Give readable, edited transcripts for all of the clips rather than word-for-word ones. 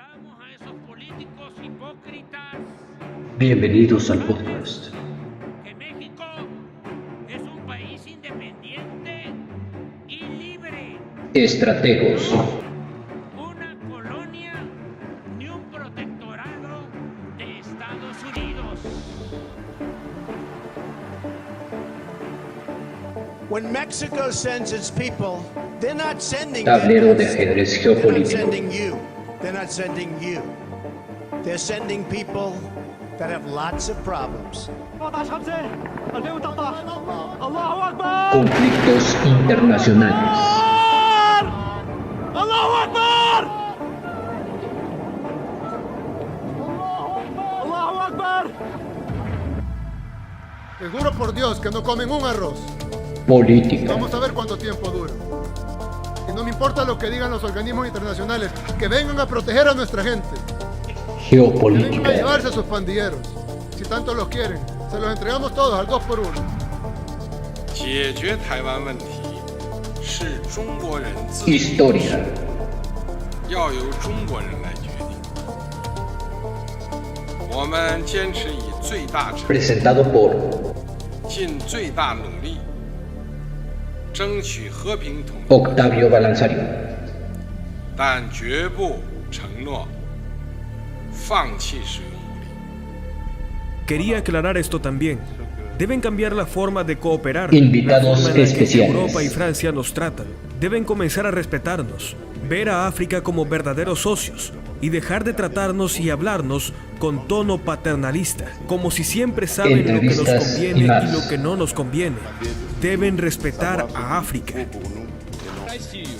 Señalamos a esos políticos hipócritas Bienvenidos al podcast. que México es un país independiente y libre, Estrategos. una colonia ni un protectorado de Estados Unidos. When Mexico sends its people, they're not sending Tablero de them. ajedrez They're not geopolítico. sending you. They're not sending you. They're sending people that have lots of problems. Conflictos internacionales. Les juro por Dios que no comen un arroz. Política. Vamos a ver cuánto tiempo dura. Y no me importa lo que digan los organismos internacionales, que vengan a proteger a nuestra gente. Que vengan a Geopolítica. llevarse a sus pandilleros. Si tanto los quieren, se los entregamos todos al 2 por 1. 解决台湾问题是中国人自主， Historia. 要由中国人来决定。我们坚持以最大诚意、 Presentado por 尽最大努力，争取和平统一， Octavio Balanzario. 但绝不承诺放弃使用武力。 Quería aclarar esto también. Deben cambiar la forma de cooperar. Invitados la forma en la que especiales. Europa y Francia nos tratan. Deben comenzar a respetarnos, ver a África como verdaderos socios y dejar de tratarnos y hablarnos con tono paternalista, como si siempre saben lo que nos Entrevistas conviene y más. y lo que no nos conviene. Deben respetar a África. Россию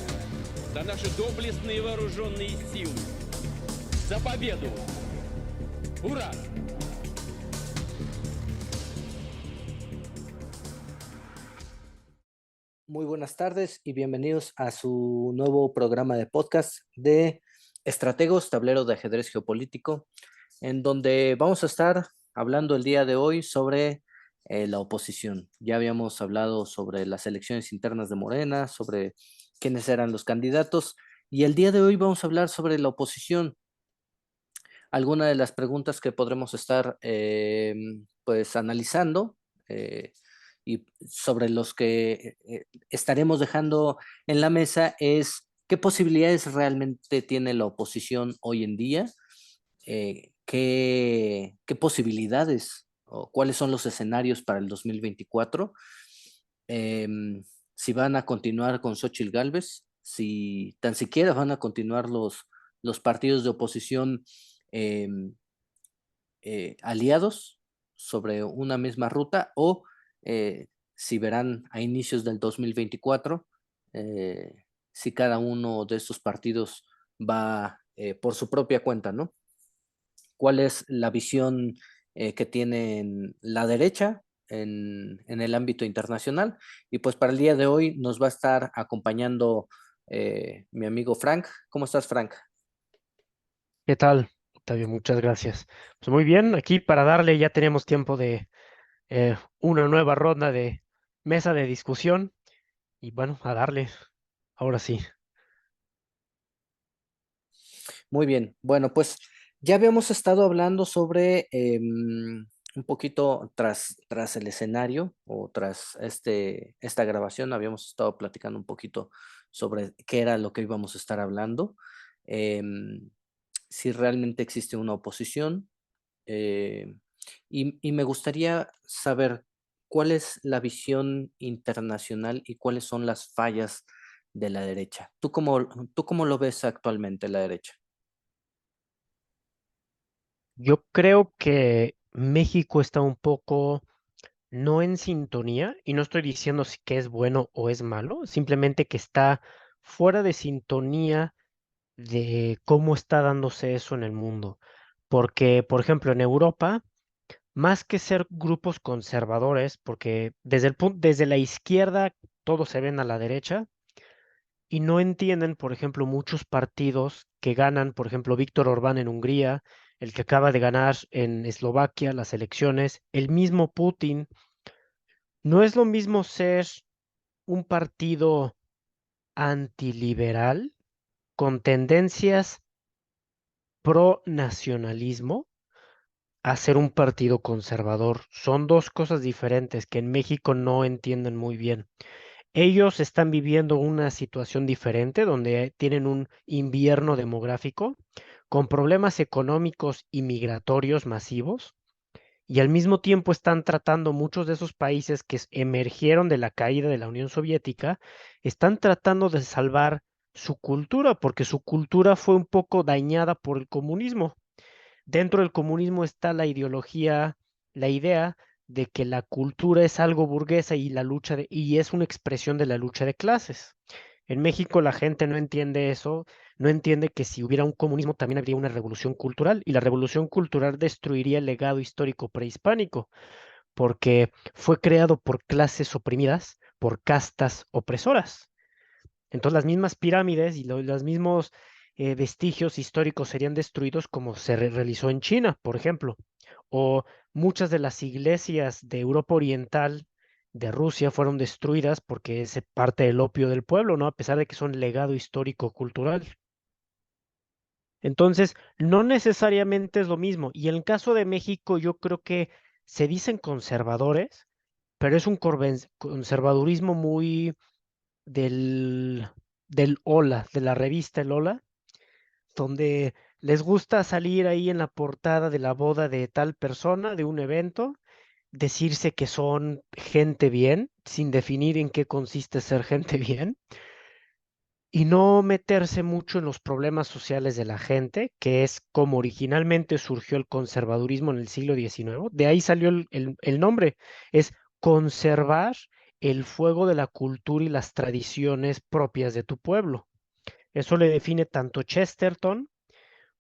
за наши доблестные вооруженные силы, за победу! Ура! Muy buenas tardes y bienvenidos a su nuevo programa de podcast de Estrategos, Tablero de Ajedrez Geopolítico, en donde vamos a estar hablando el día de hoy sobre la oposición. Ya habíamos hablado sobre las elecciones internas de Morena, sobre quiénes eran los candidatos, y el día de hoy vamos a hablar sobre la oposición. Algunas de las preguntas que podremos estar pues analizando y sobre los que estaremos dejando en la mesa es qué posibilidades realmente tiene la oposición hoy en día, qué posibilidades o cuáles son los escenarios para el 2024, si van a continuar con Xóchitl Gálvez, si tan siquiera van a continuar los partidos de oposición aliados sobre una misma ruta o si verán a inicios del 2024 si cada uno de estos partidos va por su propia cuenta, ¿no? ¿Cuál es la visión que tiene la derecha en el ámbito internacional? Y pues para el día de hoy nos va a estar acompañando mi amigo Frank. ¿Cómo estás, Frank? ¿Qué tal, Octavio? Muchas gracias. Pues muy bien, aquí para darle, ya tenemos tiempo de una nueva ronda de mesa de discusión y bueno, a darle, ahora sí. Muy bien, bueno, pues ya habíamos estado hablando sobre un poquito tras el escenario o tras esta grabación, habíamos estado platicando un poquito sobre qué era lo que íbamos a estar hablando, si realmente existe una oposición, y me gustaría saber cuál es la visión internacional y cuáles son las fallas de la derecha. ¿Tú cómo lo ves actualmente, la derecha? Yo creo que México está un poco no en sintonía, y no estoy diciendo si que es bueno o es malo, simplemente que está fuera de sintonía de cómo está dándose eso en el mundo. Porque, por ejemplo, en Europa, más que ser grupos conservadores, porque desde la izquierda todos se ven a la derecha y no entienden, por ejemplo, muchos partidos que ganan, por ejemplo, Víctor Orbán en Hungría, el que acaba de ganar en Eslovaquia las elecciones, el mismo Putin. No es lo mismo ser un partido antiliberal con tendencias pro-nacionalismo a ser un partido conservador. Son dos cosas diferentes que en México no entienden muy bien. Ellos están viviendo una situación diferente donde tienen un invierno demográfico con problemas económicos y migratorios masivos y al mismo tiempo están tratando muchos de esos países que emergieron de la caída de la Unión Soviética, están tratando de salvar su cultura porque su cultura fue un poco dañada por el comunismo. Dentro del comunismo está la ideología, la idea de que la cultura es algo burguesa y y es una expresión de la lucha de clases. En México la gente no entiende eso, no entiende que si hubiera un comunismo también habría una revolución cultural y la revolución cultural destruiría el legado histórico prehispánico, porque fue creado por clases oprimidas, por castas opresoras. Entonces las mismas pirámides y los mismos vestigios históricos serían destruidos como se realizó en China, por ejemplo, o muchas de las iglesias de Europa Oriental, de Rusia, fueron destruidas porque es parte del opio del pueblo, ¿no? A pesar de que son legado histórico-cultural. Entonces, no necesariamente es lo mismo. Y en el caso de México, yo creo que se dicen conservadores, pero es un conservadurismo muy del, del Hola, de la revista El Hola, donde les gusta salir ahí en la portada de la boda de tal persona, de un evento, decirse que son gente bien, sin definir en qué consiste ser gente bien, y no meterse mucho en los problemas sociales de la gente, que es como originalmente surgió el conservadurismo en el siglo XIX. De ahí salió el nombre, es conservar el fuego de la cultura y las tradiciones propias de tu pueblo. Eso le define tanto Chesterton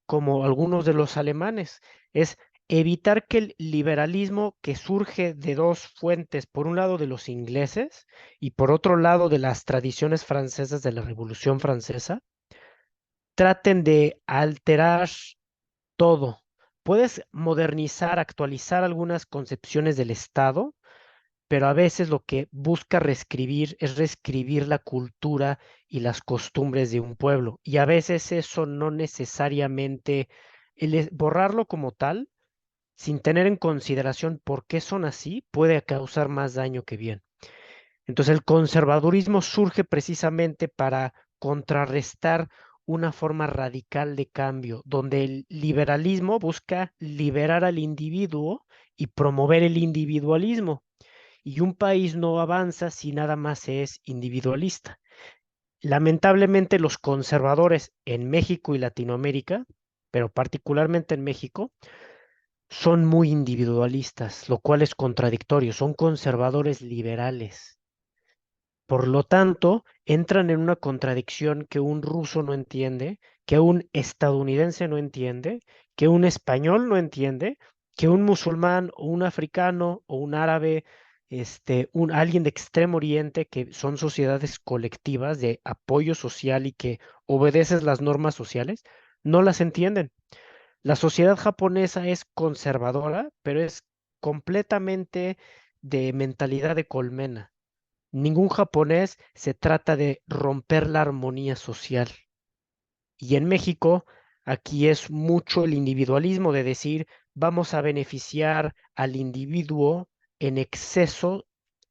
como algunos de los alemanes. Es evitar que el liberalismo que surge de dos fuentes, por un lado de los ingleses y por otro lado de las tradiciones francesas de la Revolución Francesa, traten de alterar todo. Puedes modernizar, actualizar algunas concepciones del Estado, pero a veces lo que busca reescribir es reescribir la cultura y las costumbres de un pueblo. Y a veces eso no necesariamente, borrarlo como tal, sin tener en consideración por qué son así, puede causar más daño que bien. Entonces el conservadurismo surge precisamente para contrarrestar una forma radical de cambio, donde el liberalismo busca liberar al individuo y promover el individualismo. Y un país no avanza si nada más es individualista. Lamentablemente los conservadores en México y Latinoamérica, pero particularmente en México, son muy individualistas, lo cual es contradictorio. Son conservadores liberales. Por lo tanto, entran en una contradicción que un ruso no entiende, que un estadounidense no entiende, que un español no entiende, que un musulmán o un africano o un árabe, alguien de Extremo Oriente, que son sociedades colectivas de apoyo social y que obedecen las normas sociales, no las entienden. La sociedad japonesa es conservadora, pero es completamente de mentalidad de colmena. Ningún japonés se trata de romper la armonía social. Y en México, aquí es mucho el individualismo de decir, vamos a beneficiar al individuo en exceso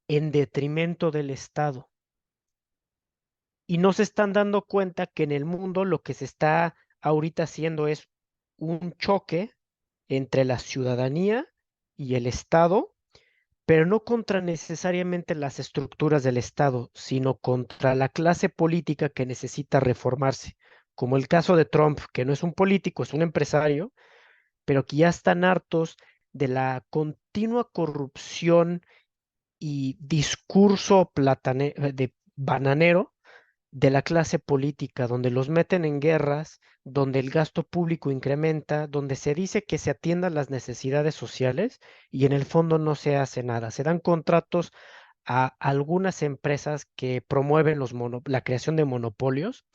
en detrimento del Estado. Y no se están dando cuenta que en el mundo lo que se está ahorita haciendo es un choque entre la ciudadanía y el Estado, pero no contra necesariamente las estructuras del Estado, sino contra la clase política que necesita reformarse, como el caso de Trump, que no es un político, es un empresario, pero que ya están hartos de la continua corrupción y discurso de bananero de la clase política, donde los meten en guerras, donde el gasto público incrementa, donde se dice que se atiendan las necesidades sociales y en el fondo no se hace nada. Se dan contratos a algunas empresas que promueven la creación de monopolios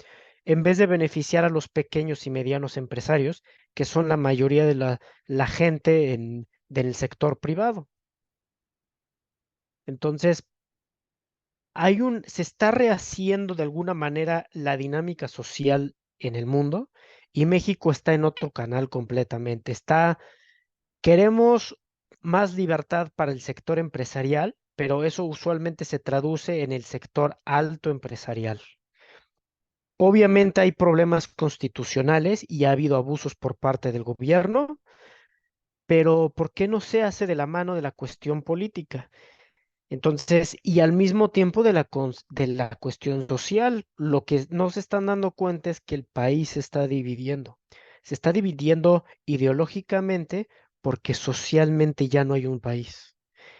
en vez de beneficiar a los pequeños y medianos empresarios, que son la mayoría de la gente del sector privado. Entonces, se está rehaciendo de alguna manera la dinámica social en el mundo y México está en otro canal completamente. Queremos más libertad para el sector empresarial, pero eso usualmente se traduce en el sector alto empresarial. Obviamente hay problemas constitucionales y ha habido abusos por parte del gobierno, pero ¿por qué no se hace de la mano de la cuestión política? Entonces, y al mismo tiempo de la cuestión social, lo que no se están dando cuenta es que el país se está dividiendo. Se está dividiendo ideológicamente porque socialmente ya no hay un país,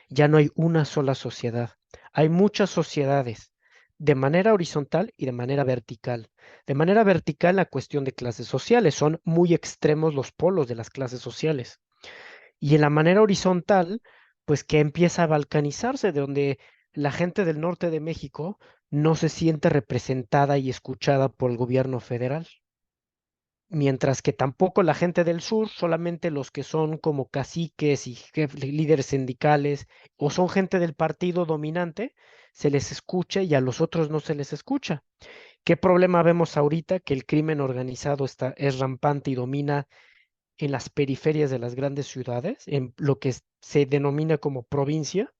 ya no hay una sola sociedad. Hay muchas sociedades de manera horizontal y de manera vertical. De manera vertical, la cuestión de clases sociales, son muy extremos los polos de las clases sociales. Y en la manera horizontal, pues que empieza a balcanizarse, de donde la gente del norte de México no se siente representada y escuchada por el gobierno federal. Mientras que tampoco la gente del sur, solamente los que son como caciques y líderes sindicales o son gente del partido dominante, se les escucha y a los otros no se les escucha. ¿Qué problema vemos ahorita? Que el crimen organizado es rampante y domina en las periferias de las grandes ciudades, en lo que se denomina como provincia.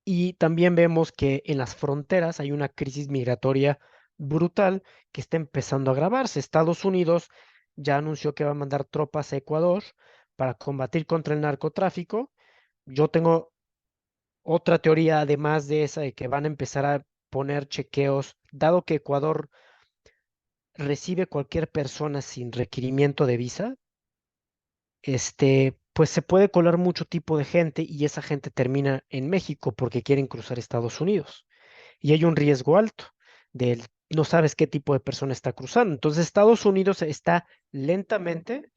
Y también vemos que en las fronteras hay una crisis migratoria brutal que está empezando a agravarse. Estados Unidos ya anunció que va a mandar tropas a Ecuador para combatir contra el narcotráfico. Yo tengo otra teoría, además de esa, de que van a empezar a poner chequeos, dado que Ecuador recibe cualquier persona sin requerimiento de visa, pues se puede colar mucho tipo de gente y esa gente termina en México porque quieren cruzar Estados Unidos. Y hay un riesgo alto no sabes qué tipo de persona está cruzando. Entonces Estados Unidos está lentamente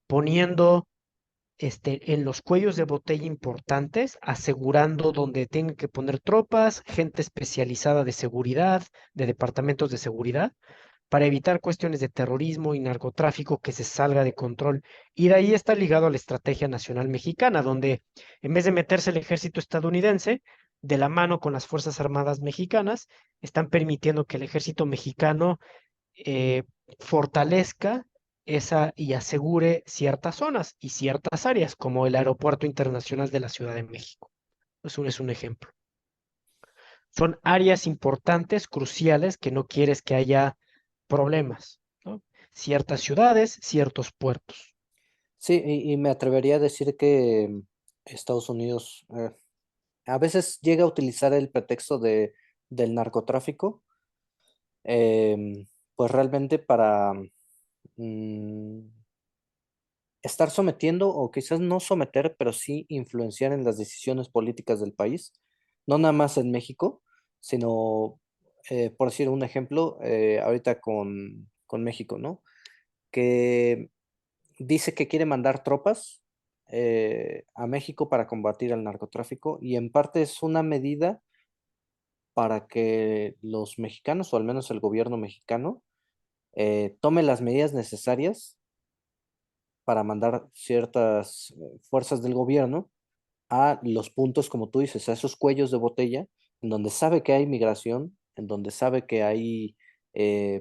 poniendo en los cuellos de botella importantes, asegurando donde tengan que poner tropas, gente especializada de seguridad, de departamentos de seguridad, para evitar cuestiones de terrorismo y narcotráfico que se salga de control. Y de ahí está ligado a la estrategia nacional mexicana, donde en vez de meterse el ejército estadounidense, de la mano con las Fuerzas Armadas mexicanas, están permitiendo que el ejército mexicano eh, fortalezca esa y asegure ciertas zonas y ciertas áreas, como el Aeropuerto Internacional de la Ciudad de México. Eso es un ejemplo. Son áreas importantes, cruciales, que no quieres que haya problemas, ¿no? Ciertas ciudades, ciertos puertos. Sí, y me atrevería a decir que Estados Unidos a veces llega a utilizar el pretexto del narcotráfico, pues realmente para mm, estar sometiendo o quizás no someter, pero sí influenciar en las decisiones políticas del país, no nada más en México, sino, por decir un ejemplo, ahorita con México, ¿no? Que dice que quiere mandar tropas a México para combatir al narcotráfico y en parte es una medida para que los mexicanos, o al menos el gobierno mexicano, tome las medidas necesarias para mandar ciertas fuerzas del gobierno a los puntos, como tú dices, a esos cuellos de botella, en donde sabe que hay migración, en donde sabe que hay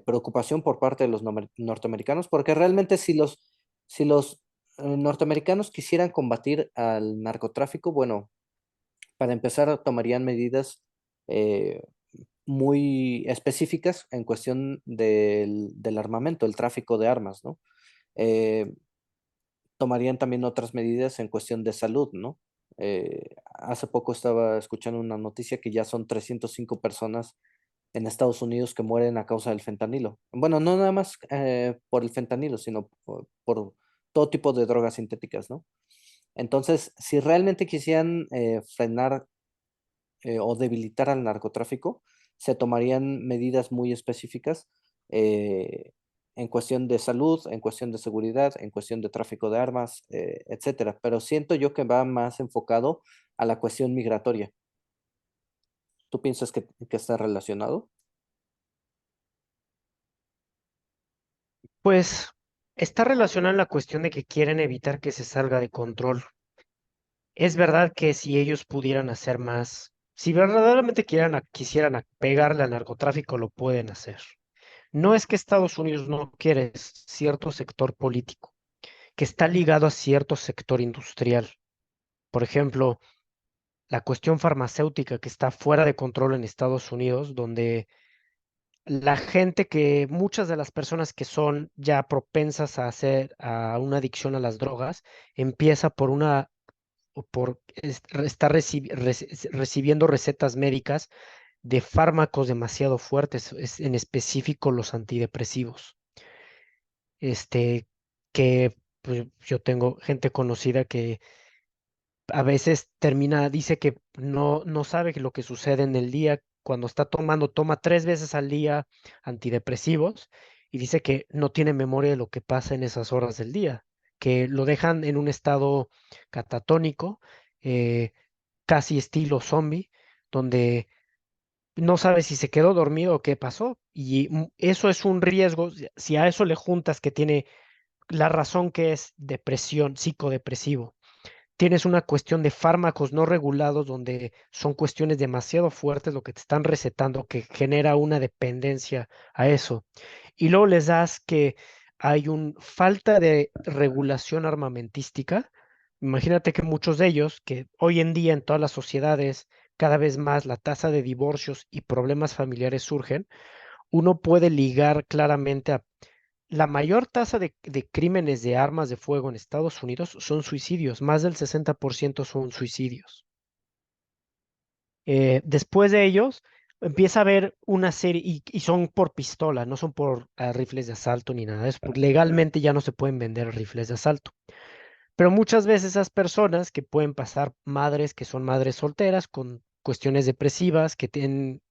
preocupación por parte de los norteamericanos, porque realmente si los norteamericanos quisieran combatir al narcotráfico, bueno, para empezar tomarían medidas eh, muy específicas en cuestión del armamento, el tráfico de armas, ¿no? Eh, Tomarían también otras medidas en cuestión de salud, ¿no? Hace poco estaba escuchando una noticia que ya son 305 personas en Estados Unidos que mueren a causa del fentanilo. Bueno, no nada más por el fentanilo, sino por todo tipo de drogas sintéticas, ¿no? Entonces, si realmente quisieran frenar o debilitar al narcotráfico, se tomarían medidas muy específicas en cuestión de salud, en cuestión de seguridad, en cuestión de tráfico de armas, etcétera. Pero siento yo que va más enfocado a la cuestión migratoria. ¿Tú piensas que está relacionado? Pues está relacionada la cuestión de que quieren evitar que se salga de control. Es verdad que si ellos pudieran hacer más, si verdaderamente quisieran pegarle al narcotráfico, lo pueden hacer. No es que Estados Unidos no quiere cierto sector político, que está ligado a cierto sector industrial. Por ejemplo, la cuestión farmacéutica que está fuera de control en Estados Unidos, donde la gente muchas de las personas que son ya propensas a hacer a una adicción a las drogas, empieza estar recibiendo recetas médicas de fármacos demasiado fuertes, en específico los antidepresivos. Este, que pues, yo tengo gente conocida que a veces dice que no sabe lo que sucede en el día cuando está toma 3 veces al día antidepresivos y dice que no tiene memoria de lo que pasa en esas horas del día, que lo dejan en un estado catatónico, eh, casi estilo zombie, donde no sabe si se quedó dormido o qué pasó. Y eso es un riesgo. Si a eso le juntas que tiene la razón que es depresión, psicodepresivo, tienes una cuestión de fármacos no regulados donde son cuestiones demasiado fuertes lo que te están recetando que genera una dependencia a eso. Y luego les das que hay una falta de regulación armamentística. Imagínate que muchos de ellos, que hoy en día en todas las sociedades, cada vez más la tasa de divorcios y problemas familiares surgen, uno puede ligar claramente a la mayor tasa de crímenes de armas de fuego en Estados Unidos son suicidios, más del 60% son suicidios. Después de ellos, empieza a haber una serie, y son por pistola, no son por rifles de asalto ni nada de eso, porque legalmente ya no se pueden vender rifles de asalto. Pero muchas veces esas personas que pueden pasar madres que son madres solteras con cuestiones depresivas, que tienen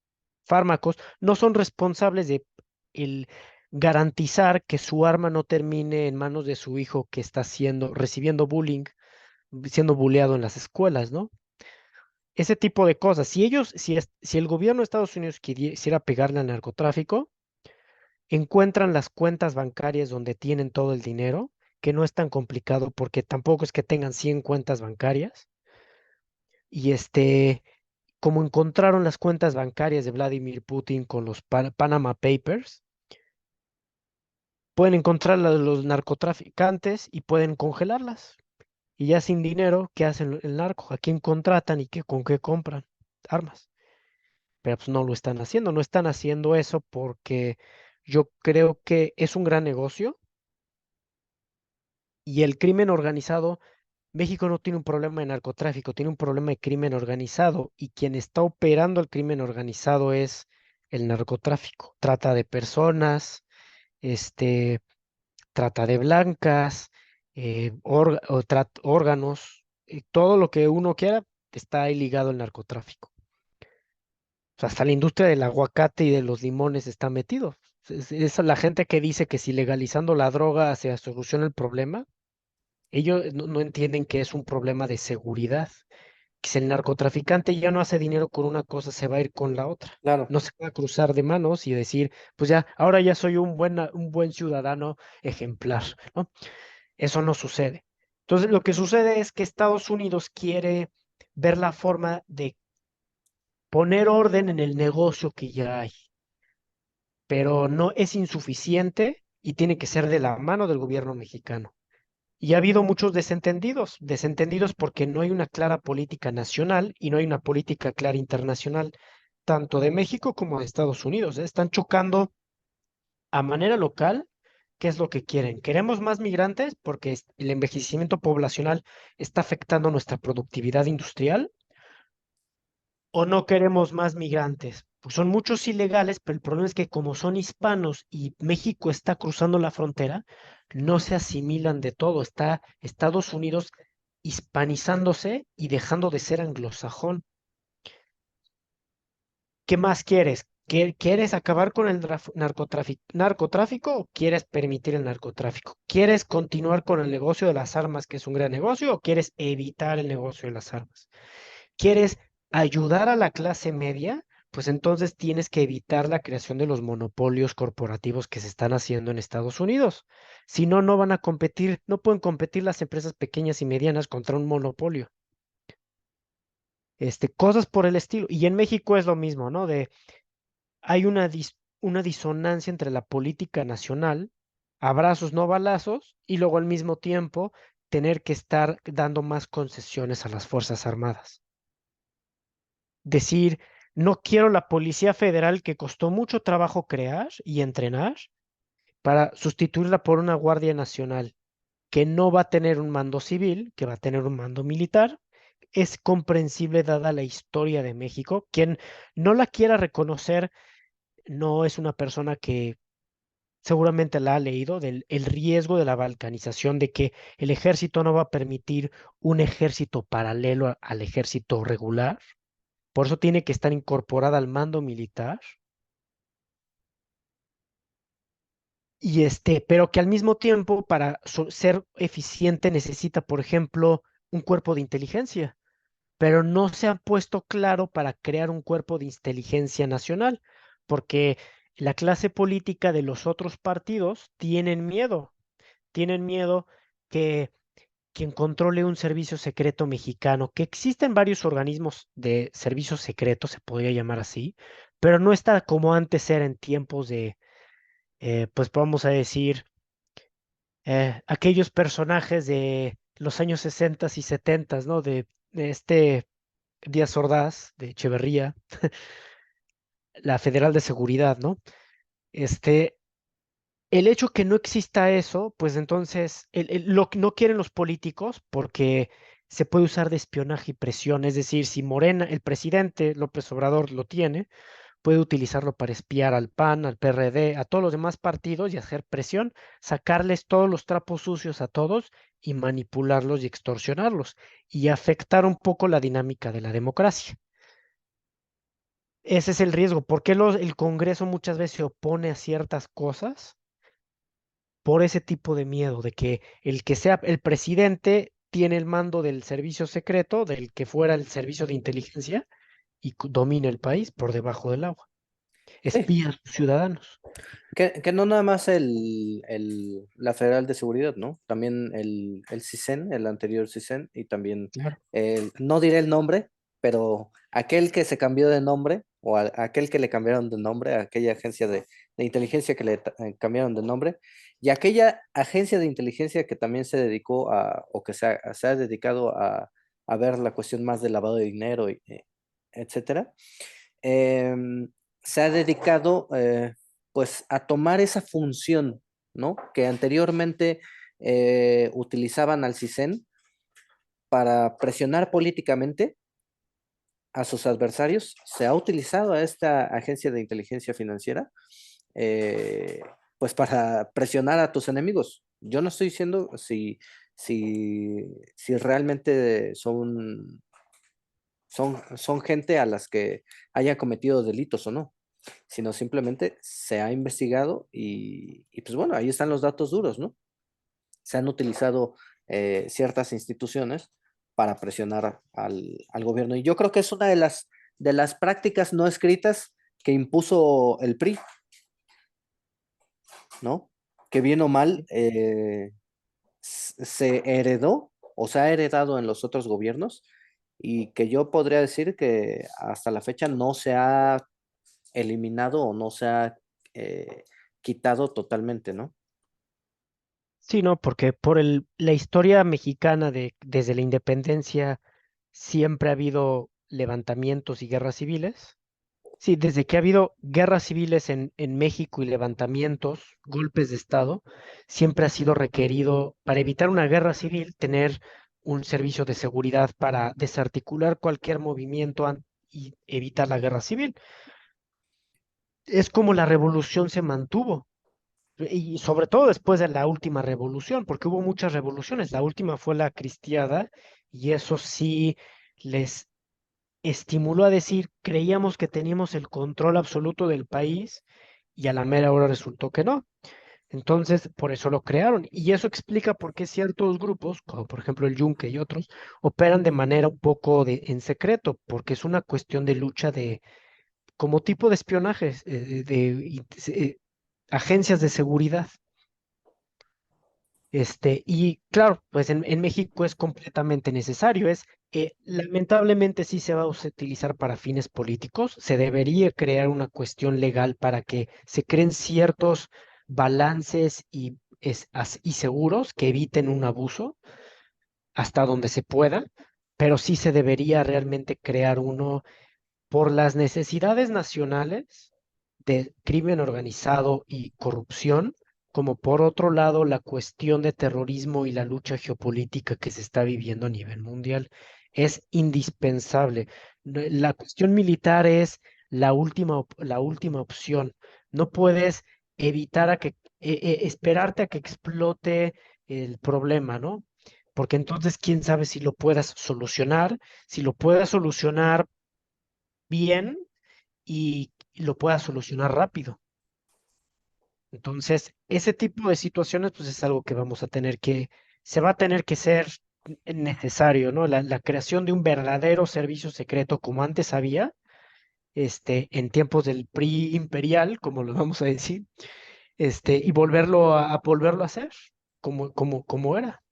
fármacos, no son responsables de el garantizar que su arma no termine en manos de su hijo que está recibiendo bullying, siendo bulleado en las escuelas, ¿no? Ese tipo de cosas. Si el gobierno de Estados Unidos quisiera pegarle al narcotráfico, encuentran las cuentas bancarias donde tienen todo el dinero, que no es tan complicado porque tampoco es que tengan 100 cuentas bancarias. Y como encontraron las cuentas bancarias de Vladimir Putin con los Panama Papers, pueden encontrar los narcotraficantes y pueden congelarlas. Y ya sin dinero, ¿qué hacen el narco? ¿A quién contratan y con qué compran armas? Pero pues no lo están haciendo. No están haciendo eso porque yo creo que es un gran negocio y el crimen organizado, México no tiene un problema de narcotráfico, tiene un problema de crimen organizado y quien está operando el crimen organizado es el narcotráfico. Trata de personas, este, trata de blancas, órganos, todo lo que uno quiera está ahí ligado al narcotráfico. O sea, hasta la industria del aguacate y de los limones está metido. Es la gente que dice que si legalizando la droga se soluciona el problema, ellos no entienden que es un problema de seguridad. Que si el narcotraficante ya no hace dinero con una cosa, se va a ir con la otra. Claro. No se va a cruzar de manos y decir, pues ya, ahora ya soy un buen ciudadano ejemplar, ¿no? Eso no sucede. Entonces, lo que sucede es que Estados Unidos quiere ver la forma de poner orden en el negocio que ya hay, pero no es insuficiente y tiene que ser de la mano del gobierno mexicano. Y ha habido muchos desentendidos porque no hay una clara política nacional y no hay una política clara internacional, tanto de México como de Estados Unidos. Están chocando a manera local. ¿Qué es lo que quieren? ¿Queremos más migrantes porque el envejecimiento poblacional está afectando nuestra productividad industrial? ¿O no queremos más migrantes? Pues son muchos ilegales, pero el problema es que como son hispanos y México está cruzando la frontera, no se asimilan de todo. Está Estados Unidos hispanizándose y dejando de ser anglosajón. ¿Qué más quieres? ¿Quieres acabar con el narcotráfico o quieres permitir el narcotráfico? ¿Quieres continuar con el negocio de las armas, que es un gran negocio, o quieres evitar el negocio de las armas? ¿Quieres ayudar a la clase media? Pues entonces tienes que evitar la creación de los monopolios corporativos que se están haciendo en Estados Unidos. Si no, no van a competir, no pueden competir las empresas pequeñas y medianas contra un monopolio. Cosas por el estilo. Y en México es lo mismo, ¿no? Hay una una disonancia entre la política nacional, abrazos no balazos, y luego al mismo tiempo tener que estar dando más concesiones a las Fuerzas Armadas. Decir, no quiero la Policía Federal que costó mucho trabajo crear y entrenar para sustituirla por una Guardia Nacional que no va a tener un mando civil, que va a tener un mando militar. Es comprensible dada la historia de México. Quien no la quiera reconocer no es una persona que seguramente la ha leído, del el riesgo de la balcanización, de que el ejército no va a permitir un ejército paralelo al ejército regular. Por eso tiene que estar incorporada al mando militar. Pero que al mismo tiempo, para ser eficiente, necesita, por ejemplo, un cuerpo de inteligencia. Pero no se ha puesto claro para crear un cuerpo de inteligencia nacional, porque la clase política de los otros partidos tienen miedo que quien controle un servicio secreto mexicano, que existen varios organismos de servicios secretos, se podría llamar así, pero no está como antes era en tiempos de, pues vamos a decir, aquellos personajes de los años 60 y 70, ¿no? De Díaz Ordaz, de Echeverría, la Federal de Seguridad, ¿no? Este, el hecho que no exista eso, pues entonces lo que no quieren los políticos porque se puede usar de espionaje y presión. Es decir, si Morena, el presidente López Obrador lo tiene, puede utilizarlo para espiar al PAN, al PRD, a todos los demás partidos y hacer presión, sacarles todos los trapos sucios a todos y manipularlos y extorsionarlos y afectar un poco la dinámica de la democracia. Ese es el riesgo. ¿Por qué el Congreso muchas veces se opone a ciertas cosas? Por ese tipo de miedo, de que sea el presidente tiene el mando del servicio secreto, del que fuera el servicio de inteligencia, y domine el país por debajo del agua. Sí, Espía a sus ciudadanos. que no nada más la Federal de Seguridad, ¿no? También el CISEN, el anterior CISEN, y también, Claro. no diré el nombre, pero aquel que se cambió de nombre, o aquel que le cambiaron de nombre, a aquella agencia de inteligencia que le cambiaron de nombre, y aquella agencia de inteligencia que también se dedicó o que se ha dedicado a ver la cuestión más del lavado de dinero, etcétera. Se ha dedicado pues a tomar esa función, ¿no? Que anteriormente utilizaban al CISEN para presionar políticamente a sus adversarios. Se ha utilizado a esta agencia de inteligencia financiera eh, pues para presionar a tus enemigos. Yo no estoy diciendo si realmente son gente a las que hayan cometido delitos o no, sino simplemente se ha investigado y pues bueno, ahí están los datos duros, ¿no? Se han utilizado ciertas instituciones para presionar al gobierno. Y yo creo que es una de las prácticas no escritas que impuso el PRI, ¿no? Que bien o mal se heredó o se ha heredado en los otros gobiernos y que yo podría decir que hasta la fecha no se ha eliminado o no se ha quitado totalmente, ¿no? Sí, no, porque por la historia mexicana desde la independencia siempre ha habido levantamientos y guerras civiles. Sí, desde que ha habido guerras civiles en México y levantamientos, golpes de Estado, siempre ha sido requerido, para evitar una guerra civil, tener un servicio de seguridad para desarticular cualquier movimiento y evitar la guerra civil. Es como la revolución se mantuvo, y sobre todo después de la última revolución, porque hubo muchas revoluciones. La última fue la cristiada, y eso sí les estimuló a decir, creíamos que teníamos el control absoluto del país y a la mera hora resultó que no. Entonces, por eso lo crearon. Y eso explica por qué ciertos grupos, como por ejemplo el Yunque y otros, operan de manera un poco en secreto, porque es una cuestión de lucha como tipo de espionaje, agencias de seguridad. Y claro, pues en México es completamente necesario, es Lamentablemente sí se va a utilizar para fines políticos. Se debería crear una cuestión legal para que se creen ciertos balances y seguros que eviten un abuso hasta donde se pueda, pero sí se debería realmente crear uno por las necesidades nacionales de crimen organizado y corrupción, como por otro lado la cuestión de terrorismo y la lucha geopolítica que se está viviendo a nivel mundial. Es indispensable. La cuestión militar es la última opción. No puedes evitar esperarte a que explote el problema, ¿no? Porque entonces, quién sabe si lo puedas solucionar. Si lo puedas solucionar bien y lo pueda solucionar rápido. Entonces, ese tipo de situaciones, pues es algo que se va a tener que ser necesario, ¿no? La creación de un verdadero servicio secreto como antes había, en tiempos del PRI imperial, como lo vamos a decir, y volverlo a hacer como era.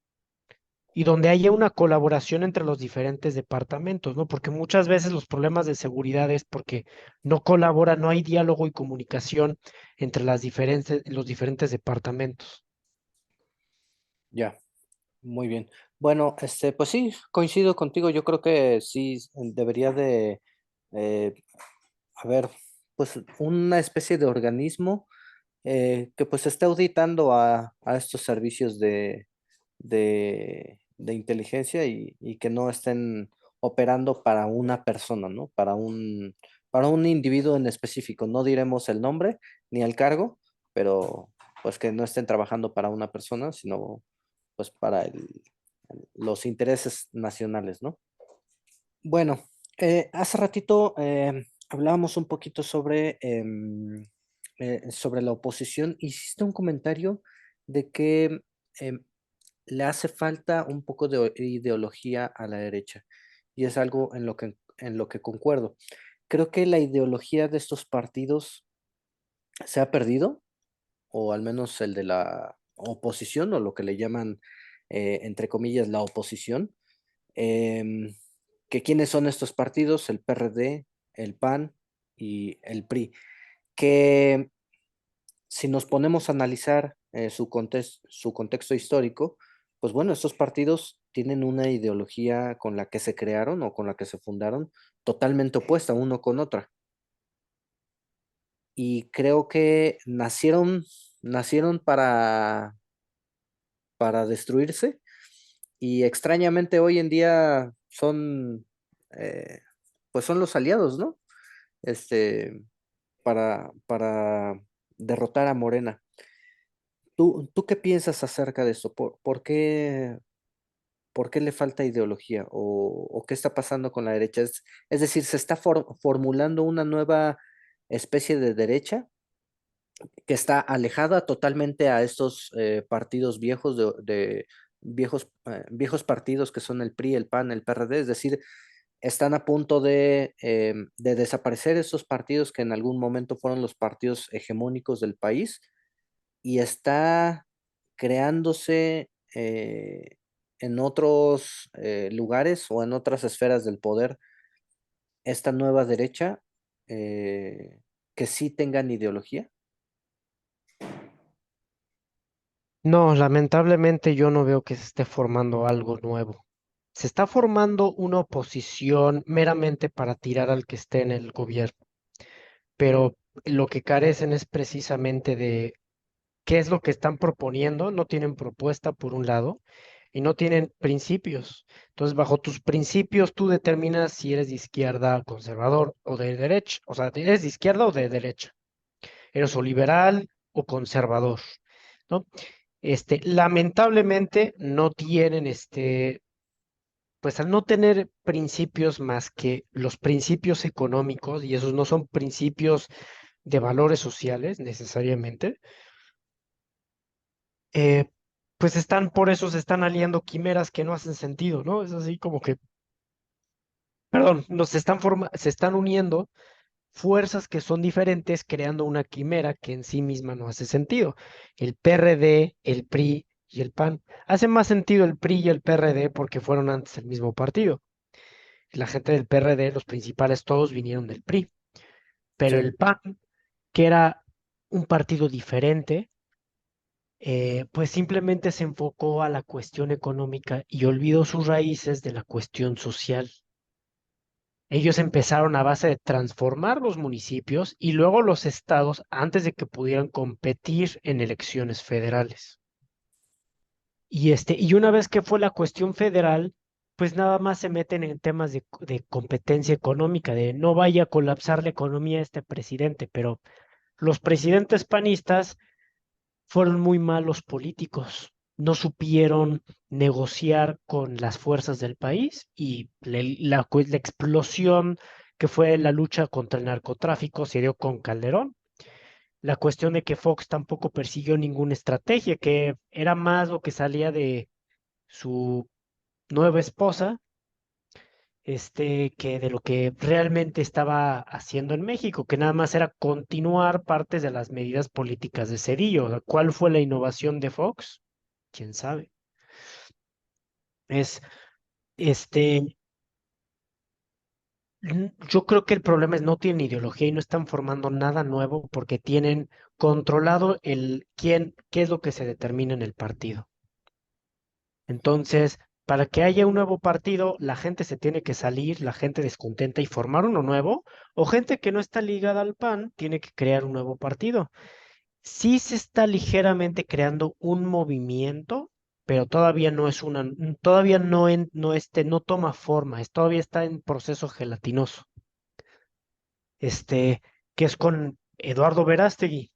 Y donde haya una colaboración entre los diferentes departamentos, ¿no? Porque muchas veces los problemas de seguridad es porque no colabora, no hay diálogo y comunicación entre los diferentes departamentos. Ya, muy bien. Bueno, pues sí, coincido contigo. Yo creo que sí debería de eh, haber, pues, una especie de organismo que pues esté auditando a estos servicios de inteligencia y que no estén operando para una persona, ¿no? Para un individuo en específico. No diremos el nombre ni el cargo, pero pues que no estén trabajando para una persona, sino pues para los intereses nacionales, ¿no? Bueno, hace ratito hablábamos un poquito sobre la oposición. Hiciste un comentario de que em, le hace falta un poco de ideología a la derecha y es algo en lo que concuerdo. Creo que la ideología de estos partidos se ha perdido, o al menos el de la oposición, o lo que le llaman, entre comillas, la oposición. Em, que quiénes son estos partidos, el PRD, el PAN y el PRI, que si nos ponemos a analizar su contexto histórico, pues bueno, estos partidos tienen una ideología con la que se crearon o con la que se fundaron totalmente opuesta uno con otra. Y creo que nacieron para destruirse y extrañamente hoy en día eh, pues son los aliados, ¿no? Este, para derrotar a Morena. ¿Tú qué piensas acerca de eso? ¿Por qué le falta ideología? ¿O qué está pasando con la derecha? Es decir, ¿se está formulando una nueva especie de derecha que está alejada totalmente a estos partidos viejos viejos partidos que son el PRI, el PAN, el PRD? Es decir, están a punto de desaparecer esos partidos que en algún momento fueron los partidos hegemónicos del país y está creándose en otros lugares o en otras esferas del poder esta nueva derecha que sí tengan ideología. No, lamentablemente yo no veo que se esté formando algo nuevo. Se está formando una oposición meramente para tirar al que esté en el gobierno, pero lo que carecen es precisamente de qué es lo que están proponiendo. No tienen propuesta por un lado y no tienen principios. Entonces, bajo tus principios, tú determinas si eres de izquierda, conservador o de derecha. O sea, ¿eres de izquierda o de derecha? ¿Eres o liberal o conservador? ¿No? Lamentablemente no tienen pues al no tener principios más que los principios económicos, y esos no son principios de valores sociales necesariamente, eh, pues por eso se están aliando quimeras que no hacen sentido, ¿no? Es así como que, perdón, se están uniendo fuerzas que son diferentes, creando una quimera que en sí misma no hace sentido. El PRD, el PRI y el PAN. Hace más sentido el PRI y el PRD porque fueron antes el mismo partido. la gente del PRD, los principales, todos vinieron del PRI. Pero Sí. el PAN, que era un partido diferente, pues simplemente se enfocó a la cuestión económica y olvidó sus raíces de la cuestión social. Ellos empezaron a base de transformar los municipios y luego los estados antes de que pudieran competir en elecciones federales. Y una vez que fue la cuestión federal, pues nada más se meten en temas de competencia económica, de no vaya a colapsar la economía este presidente, pero los presidentes panistas fueron muy malos políticos, no supieron negociar con las fuerzas del país y la explosión que fue la lucha contra el narcotráfico se dio con Calderón. La cuestión de que Fox tampoco persiguió ninguna estrategia, que era más lo que salía de su nueva esposa, que de lo que realmente estaba haciendo en México, que nada más era continuar partes de las medidas políticas de Cedillo. O sea, ¿cuál fue la innovación de Fox? ¿Quién sabe? Es, este, yo creo que el problema es no tienen ideología y no están formando nada nuevo porque tienen controlado qué es lo que se determina en el partido. Entonces, para que haya un nuevo partido, la gente se tiene que salir, la gente descontenta y formar uno nuevo, o gente que no está ligada al PAN tiene que crear un nuevo partido. Sí se está ligeramente creando un movimiento, pero todavía no es todavía no toma forma, todavía está en proceso gelatinoso. Que es con Eduardo Verástegui,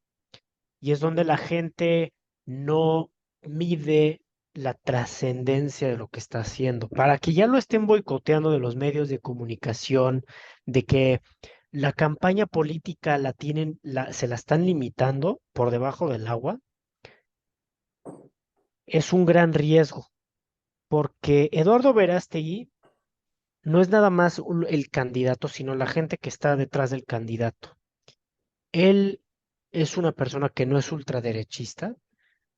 y es donde la gente no mide la trascendencia de lo que está haciendo. Para que ya lo estén boicoteando de los medios de comunicación, de que la campaña política se la están limitando por debajo del agua, es un gran riesgo, porque Eduardo Verástegui no es nada más el candidato, sino la gente que está detrás del candidato. Él es una persona que no es ultraderechista,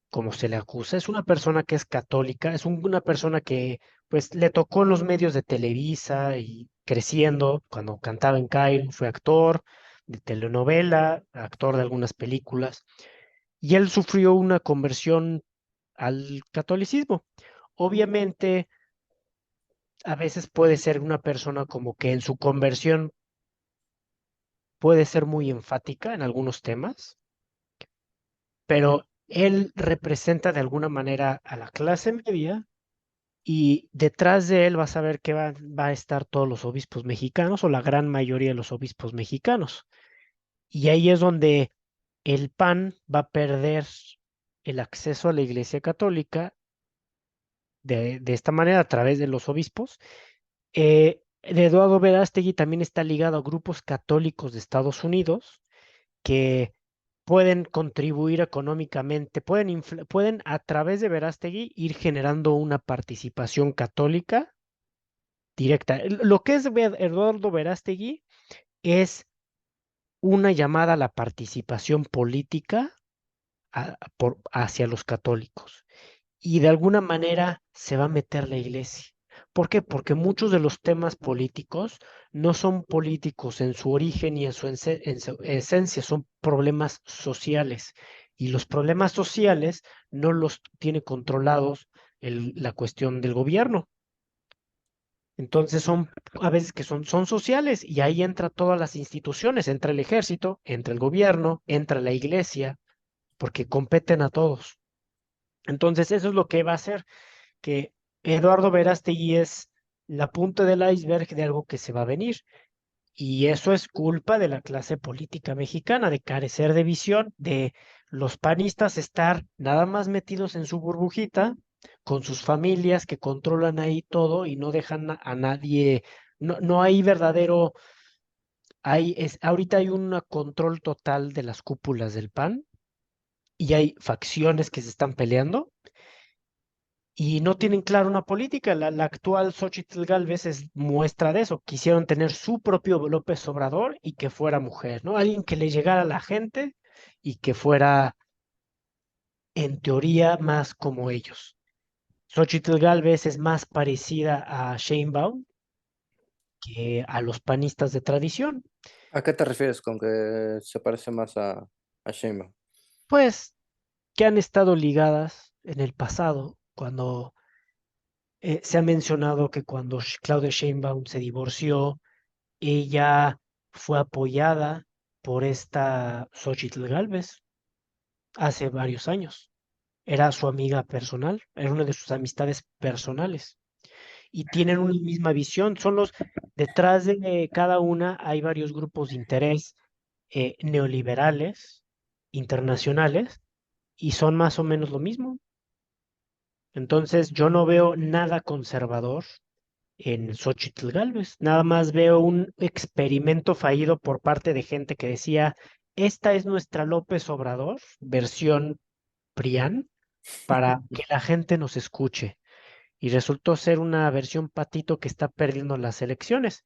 como se le acusa, es una persona que es católica, una persona que pues le tocó en los medios de Televisa y creciendo, cuando cantaba en Cairo, fue actor de telenovela, actor de algunas películas, y él sufrió una conversión al catolicismo. Obviamente, a veces puede ser una persona como que en su conversión puede ser muy enfática en algunos temas, pero él representa de alguna manera a la clase media y detrás de él vas a ver que va a estar todos los obispos mexicanos o la gran mayoría de los obispos mexicanos. Y ahí es donde el PAN va a perder el acceso a la Iglesia Católica de esta manera a través de los obispos. De Eduardo Verástegui también está ligado a grupos católicos de Estados Unidos que pueden contribuir económicamente, pueden a través de Verástegui ir generando una participación católica directa. Lo que es Eduardo Verástegui es una llamada a la participación política hacia los católicos. Y de alguna manera se va a meter la iglesia. ¿Por qué? Porque muchos de los temas políticos no son políticos en su origen y en su esencia, son problemas sociales. Y los problemas sociales no los tiene controlados la cuestión del gobierno. Entonces son a veces que son sociales y ahí entra todas las instituciones, entra el ejército, entra el gobierno, entra la iglesia, porque competen a todos. Entonces eso es lo que va a hacer que Eduardo Verástegui es la punta del iceberg de algo que se va a venir. Y eso es culpa de la clase política mexicana, de carecer de visión, de los panistas estar nada más metidos en su burbujita, con sus familias que controlan ahí todo y no dejan a nadie, no hay verdadero, ahorita hay un control total de las cúpulas del PAN y hay facciones que se están peleando y no tienen claro una política. La actual Xóchitl Gálvez es muestra de eso. Quisieron tener su propio López Obrador y que fuera mujer, ¿no? Alguien que le llegara a la gente y que fuera, en teoría, más como ellos. Xóchitl Gálvez es más parecida a Sheinbaum que a los panistas de tradición. ¿A qué te refieres con que se parece más a Sheinbaum? Pues que han estado ligadas en el pasado, cuando se ha mencionado que cuando Claudia Sheinbaum se divorció, ella fue apoyada por esta Xóchitl Gálvez hace varios años. Era su amiga personal, era una de sus amistades personales y tienen una misma visión. Detrás de cada una hay varios grupos de interés neoliberales, internacionales, y son más o menos lo mismo. Entonces, yo no veo nada conservador en Xóchitl Gálvez. Nada más veo un experimento fallido por parte de gente que decía, esta es nuestra López Obrador, versión PRIAN, para que la gente nos escuche. Y resultó ser una versión patito que está perdiendo las elecciones.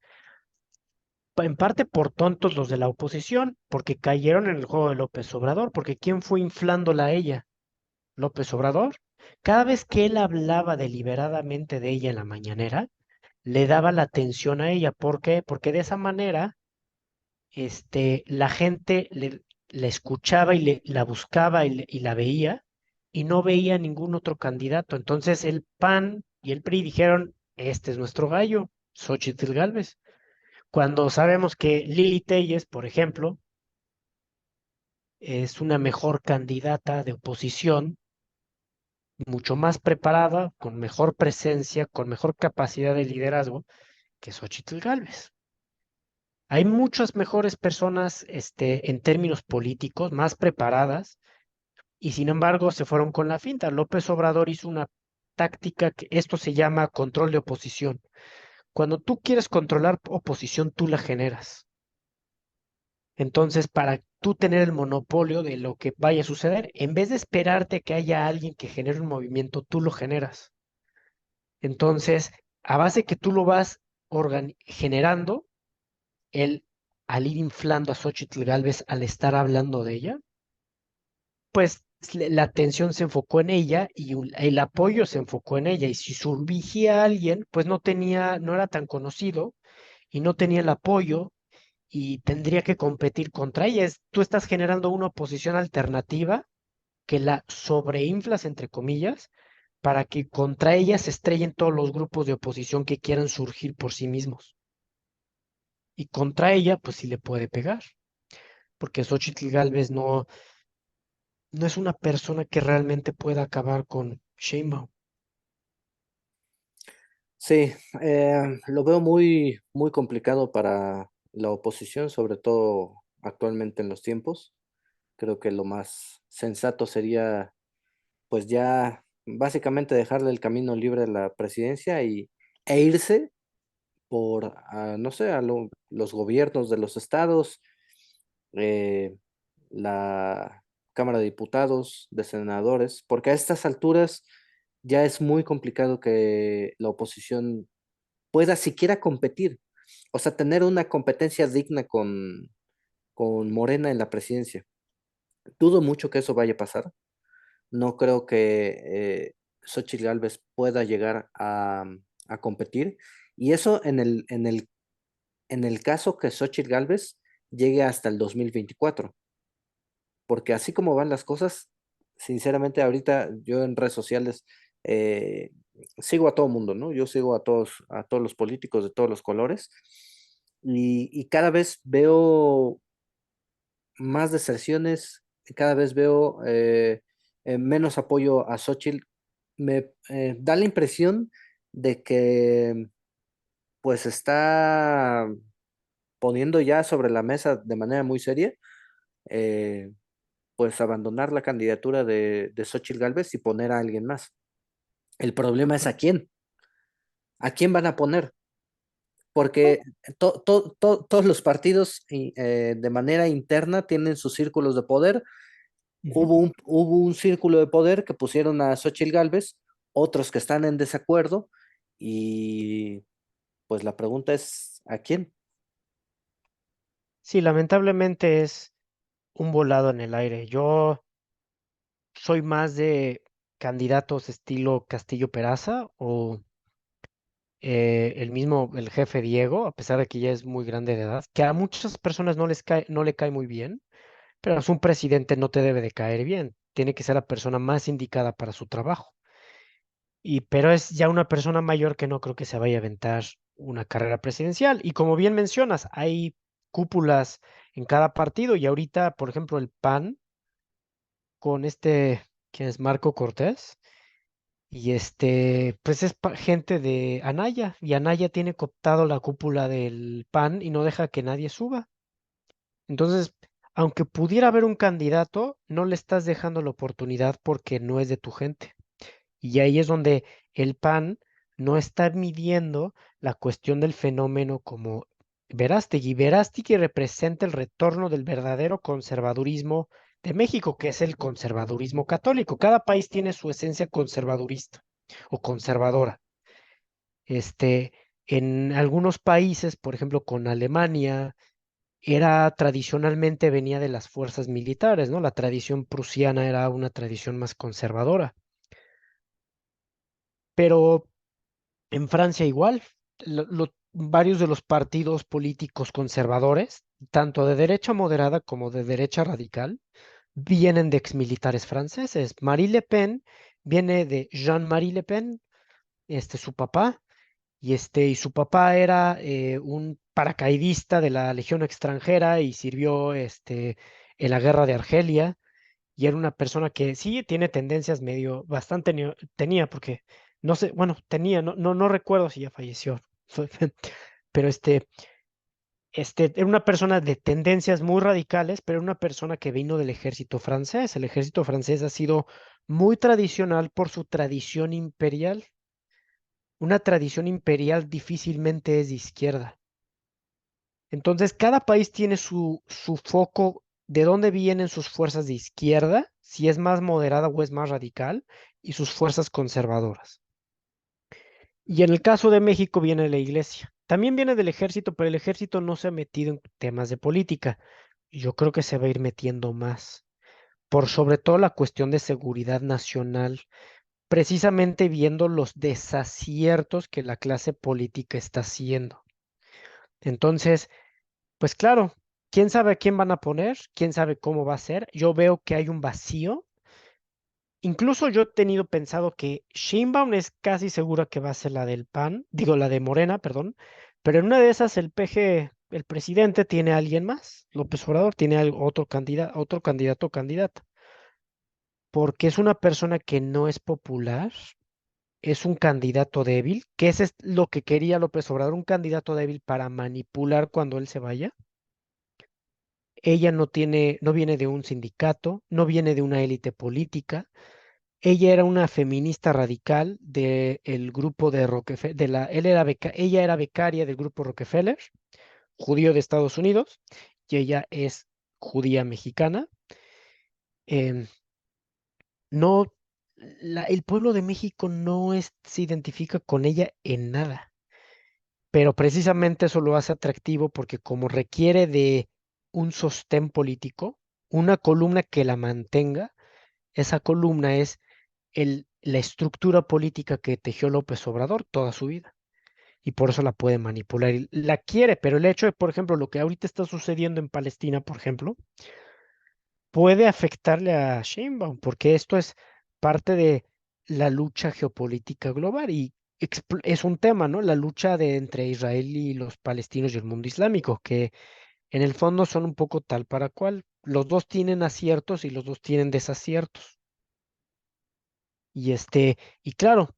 En parte por tontos los de la oposición, porque cayeron en el juego de López Obrador, porque ¿quién fue inflándola a ella? López Obrador. Cada vez que él hablaba deliberadamente de ella en la mañanera, le daba la atención a ella. ¿Por qué? Porque de esa manera, la gente la escuchaba y la buscaba y la veía y no veía ningún otro candidato. Entonces el PAN y el PRI dijeron, este es nuestro gallo, Xóchitl Gálvez. Cuando sabemos que Lili Telles, por ejemplo, es una mejor candidata de oposición, mucho más preparada, con mejor presencia, con mejor capacidad de liderazgo que Xóchitl Gálvez. Hay muchas mejores personas, en términos políticos, más preparadas, y sin embargo se fueron con la finta. López Obrador hizo una táctica que esto se llama control de oposición. Cuando tú quieres controlar oposición, tú la generas. Entonces, para tú tener el monopolio de lo que vaya a suceder, en vez de esperarte que haya alguien que genere un movimiento, tú lo generas. Entonces, a base que tú lo vas generando, él, al ir inflando a Xóchitl Gálvez, al estar hablando de ella, pues la atención se enfocó en ella y el apoyo se enfocó en ella. Y si surgía alguien, pues no era tan conocido y no tenía el apoyo y tendría que competir contra ella. Tú estás generando una oposición alternativa que la sobreinflas, entre comillas, para que contra ella se estrellen todos los grupos de oposición que quieran surgir por sí mismos. Y contra ella, pues sí le puede pegar, porque Xóchitl Gálvez no es una persona que realmente pueda acabar con Sheinbaum. Sí, lo veo muy, muy complicado para la oposición, sobre todo actualmente en los tiempos. Creo que lo más sensato sería, pues ya básicamente dejarle el camino libre a la presidencia e irse por, no sé, los gobiernos de los estados, eh, la Cámara de Diputados, de senadores, porque a estas alturas ya es muy complicado que la oposición pueda siquiera competir, o sea, tener una competencia digna con Morena en la presidencia. Dudo mucho que eso vaya a pasar. No creo que Xóchitl Gálvez pueda llegar a competir. Y eso en el caso que Xóchitl Gálvez llegue hasta el 2024. Porque así como van las cosas, sinceramente ahorita yo en redes sociales eh, sigo a todo mundo, ¿no? Yo sigo a todos los políticos de todos los colores y cada vez veo más deserciones, cada vez veo menos apoyo a Xochitl. Me da la impresión de que pues está poniendo ya sobre la mesa de manera muy seria, eh, pues abandonar la candidatura de Xochitl Gálvez y poner a alguien más. El problema es a quién van a poner, porque todos los partidos de manera interna tienen sus círculos de poder. Hubo un círculo de poder que pusieron a Xochitl Gálvez, otros que están en desacuerdo, y pues la pregunta es, ¿a quién? Sí, lamentablemente es un volado en el aire. Yo soy más de candidatos estilo Castillo Peraza o el jefe Diego, a pesar de que ya es muy grande de edad, que a muchas personas no le cae muy bien, pero es un presidente, no te debe de caer bien. Tiene que ser la persona más indicada para su trabajo. Pero es ya una persona mayor que no creo que se vaya a aventar una carrera presidencial. Y como bien mencionas, hay cúpulas en cada partido y ahorita, por ejemplo, el PAN con ¿quién es? Marco Cortés. Y pues es gente de Anaya, y Anaya tiene cooptado la cúpula del PAN y no deja que nadie suba. Entonces, aunque pudiera haber un candidato, no le estás dejando la oportunidad porque no es de tu gente. Y ahí es donde el PAN no está midiendo la cuestión del fenómeno como Verástegui. Verástegui representa el retorno del verdadero conservadurismo de México, que es el conservadurismo católico. Cada país tiene su esencia conservadurista o conservadora. En algunos países, por ejemplo, con Alemania, era tradicionalmente venía de las fuerzas militares, ¿no? La tradición prusiana era una tradición más conservadora. Pero en Francia igual, varios de los partidos políticos conservadores, tanto de derecha moderada como de derecha radical, vienen de exmilitares franceses. Marie Le Pen viene de Jean-Marie Le Pen, su papá, y su papá era un paracaidista de la Legión extranjera y sirvió en la guerra de Argelia y era una persona que sí tiene tendencias bastante tenía, porque no sé, bueno, tenía, no recuerdo si ya falleció, pero era una persona de tendencias muy radicales, pero una persona que vino del ejército francés. El ejército francés ha sido muy tradicional por su tradición imperial. Una tradición imperial difícilmente es de izquierda. Entonces, cada país tiene su foco de dónde vienen sus fuerzas de izquierda, si es más moderada o es más radical, y sus fuerzas conservadoras. Y en el caso de México viene la iglesia. También viene del ejército, pero el ejército no se ha metido en temas de política. Yo creo que se va a ir metiendo más, por sobre todo la cuestión de seguridad nacional, precisamente viendo los desaciertos que la clase política está haciendo. Entonces, pues claro, quién sabe a quién van a poner, quién sabe cómo va a ser. Yo veo que hay un vacío. Incluso yo he tenido pensado que Sheinbaum es casi segura que va a ser la del PAN, digo la de Morena, perdón, pero en una de esas el PG, el presidente tiene a alguien más, López Obrador tiene otro candidato o candidata, porque es una persona que no es popular, es un candidato débil, que ese es lo que quería López Obrador, un candidato débil para manipular cuando él se vaya. Ella no viene de un sindicato, no viene de una élite política. Ella era una feminista radical del grupo de Rockefeller, ella era becaria del grupo Rockefeller, judío de Estados Unidos, y ella es judía mexicana. Em, no, el pueblo de México no se identifica con ella en nada, pero precisamente eso lo hace atractivo porque como requiere de un sostén político, una columna que la mantenga, esa columna es la estructura política que tejió López Obrador toda su vida. Y por eso la puede manipular. Y la quiere, pero el hecho de, por ejemplo, lo que ahorita está sucediendo en Palestina, por ejemplo, puede afectarle a Sheinbaum, porque esto es parte de la lucha geopolítica global y es un tema, ¿no? La lucha entre Israel y los palestinos y el mundo islámico, que en el fondo son un poco tal para cual. Los dos tienen aciertos y los dos tienen desaciertos. Y claro,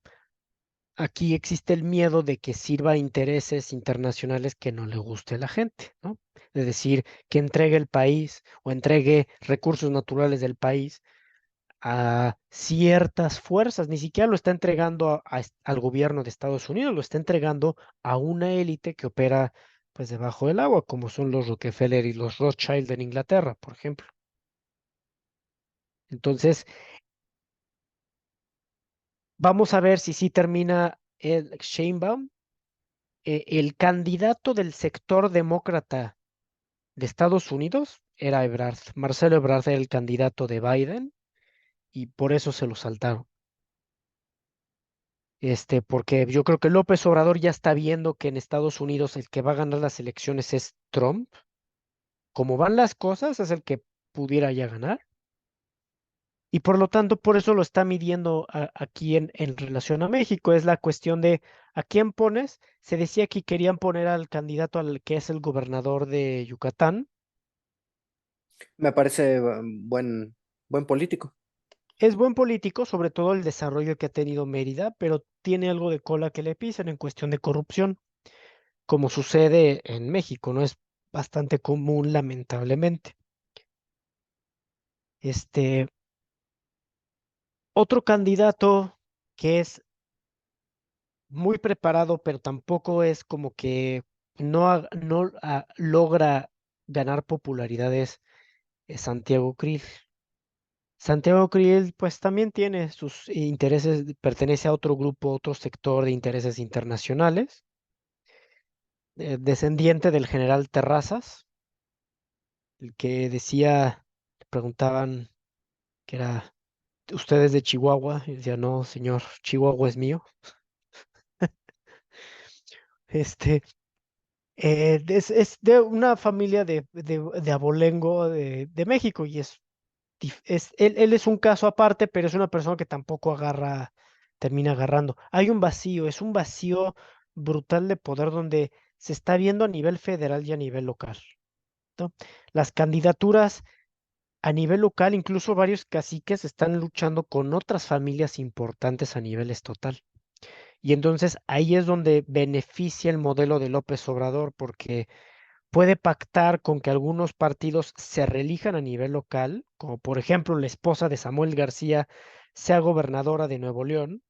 aquí existe el miedo de que sirva a intereses internacionales que no le guste a la gente, ¿no? Es decir, que entregue el país o entregue recursos naturales del país a ciertas fuerzas, ni siquiera lo está entregando al gobierno de Estados Unidos, lo está entregando a una élite que opera pues debajo del agua, como son los Rockefeller y los Rothschild en Inglaterra, por ejemplo. Entonces, vamos a ver si sí termina el Sheinbaum. El candidato del sector demócrata de Estados Unidos era Ebrard. Marcelo Ebrard era el candidato de Biden y por eso se lo saltaron. Porque yo creo que López Obrador ya está viendo que en Estados Unidos el que va a ganar las elecciones es Trump. Como van las cosas, es el que pudiera ya ganar. Y por lo tanto, por eso lo está midiendo aquí en relación a México. Es la cuestión de a quién pones. Se decía que querían poner al candidato al que es el gobernador de Yucatán. Me parece buen político. Es buen político, sobre todo el desarrollo que ha tenido Mérida, pero tiene algo de cola que le pisan en cuestión de corrupción, como sucede en México, ¿no? Es bastante común, lamentablemente. Este, Otro candidato que es muy preparado, pero tampoco es como que no logra ganar popularidades, es Santiago Krill. Santiago Krill, pues también tiene sus intereses, pertenece a otro grupo, otro sector de intereses internacionales, descendiente del general Terrazas, el que decía, le preguntaban que era, ¿usted es de Chihuahua? Y decía, no, señor, Chihuahua es mío. Este, es de una familia de abolengo de México y él es un caso aparte, pero es una persona que tampoco termina agarrando. Hay un vacío, es un vacío brutal de poder donde se está viendo a nivel federal y a nivel local, ¿no? Las candidaturas a nivel local, incluso varios caciques están luchando con otras familias importantes a nivel estatal. Y entonces ahí es donde beneficia el modelo de López Obrador, porque puede pactar con que algunos partidos se reelijan a nivel local, como por ejemplo la esposa de Samuel García sea gobernadora de Nuevo León,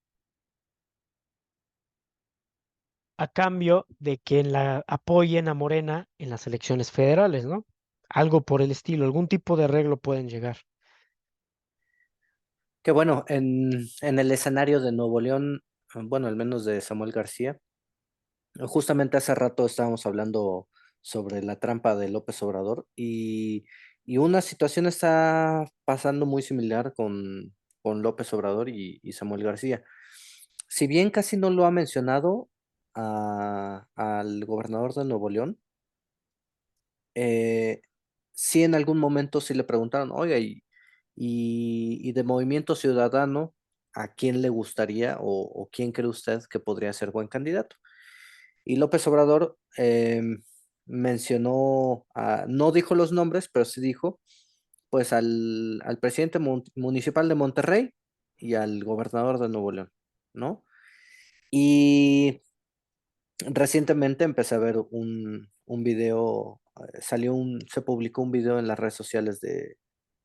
a cambio de que la apoyen a Morena en las elecciones federales, ¿no? Algo por el estilo, algún tipo de arreglo pueden llegar. Que bueno, en el escenario de Nuevo León, bueno, al menos de Samuel García, justamente hace rato estábamos hablando sobre la trampa de López Obrador y una situación está pasando muy similar con López Obrador y Samuel García. Si bien casi no lo ha mencionado al gobernador de Nuevo León, eh, sí en algún momento sí le preguntaron, oiga, y de Movimiento Ciudadano, ¿a quién le gustaría o quién cree usted que podría ser buen candidato? Y López Obrador mencionó, no dijo los nombres, pero sí dijo, pues al presidente municipal de Monterrey y al gobernador de Nuevo León, ¿no? Y recientemente empecé a ver un video, se publicó un video en las redes sociales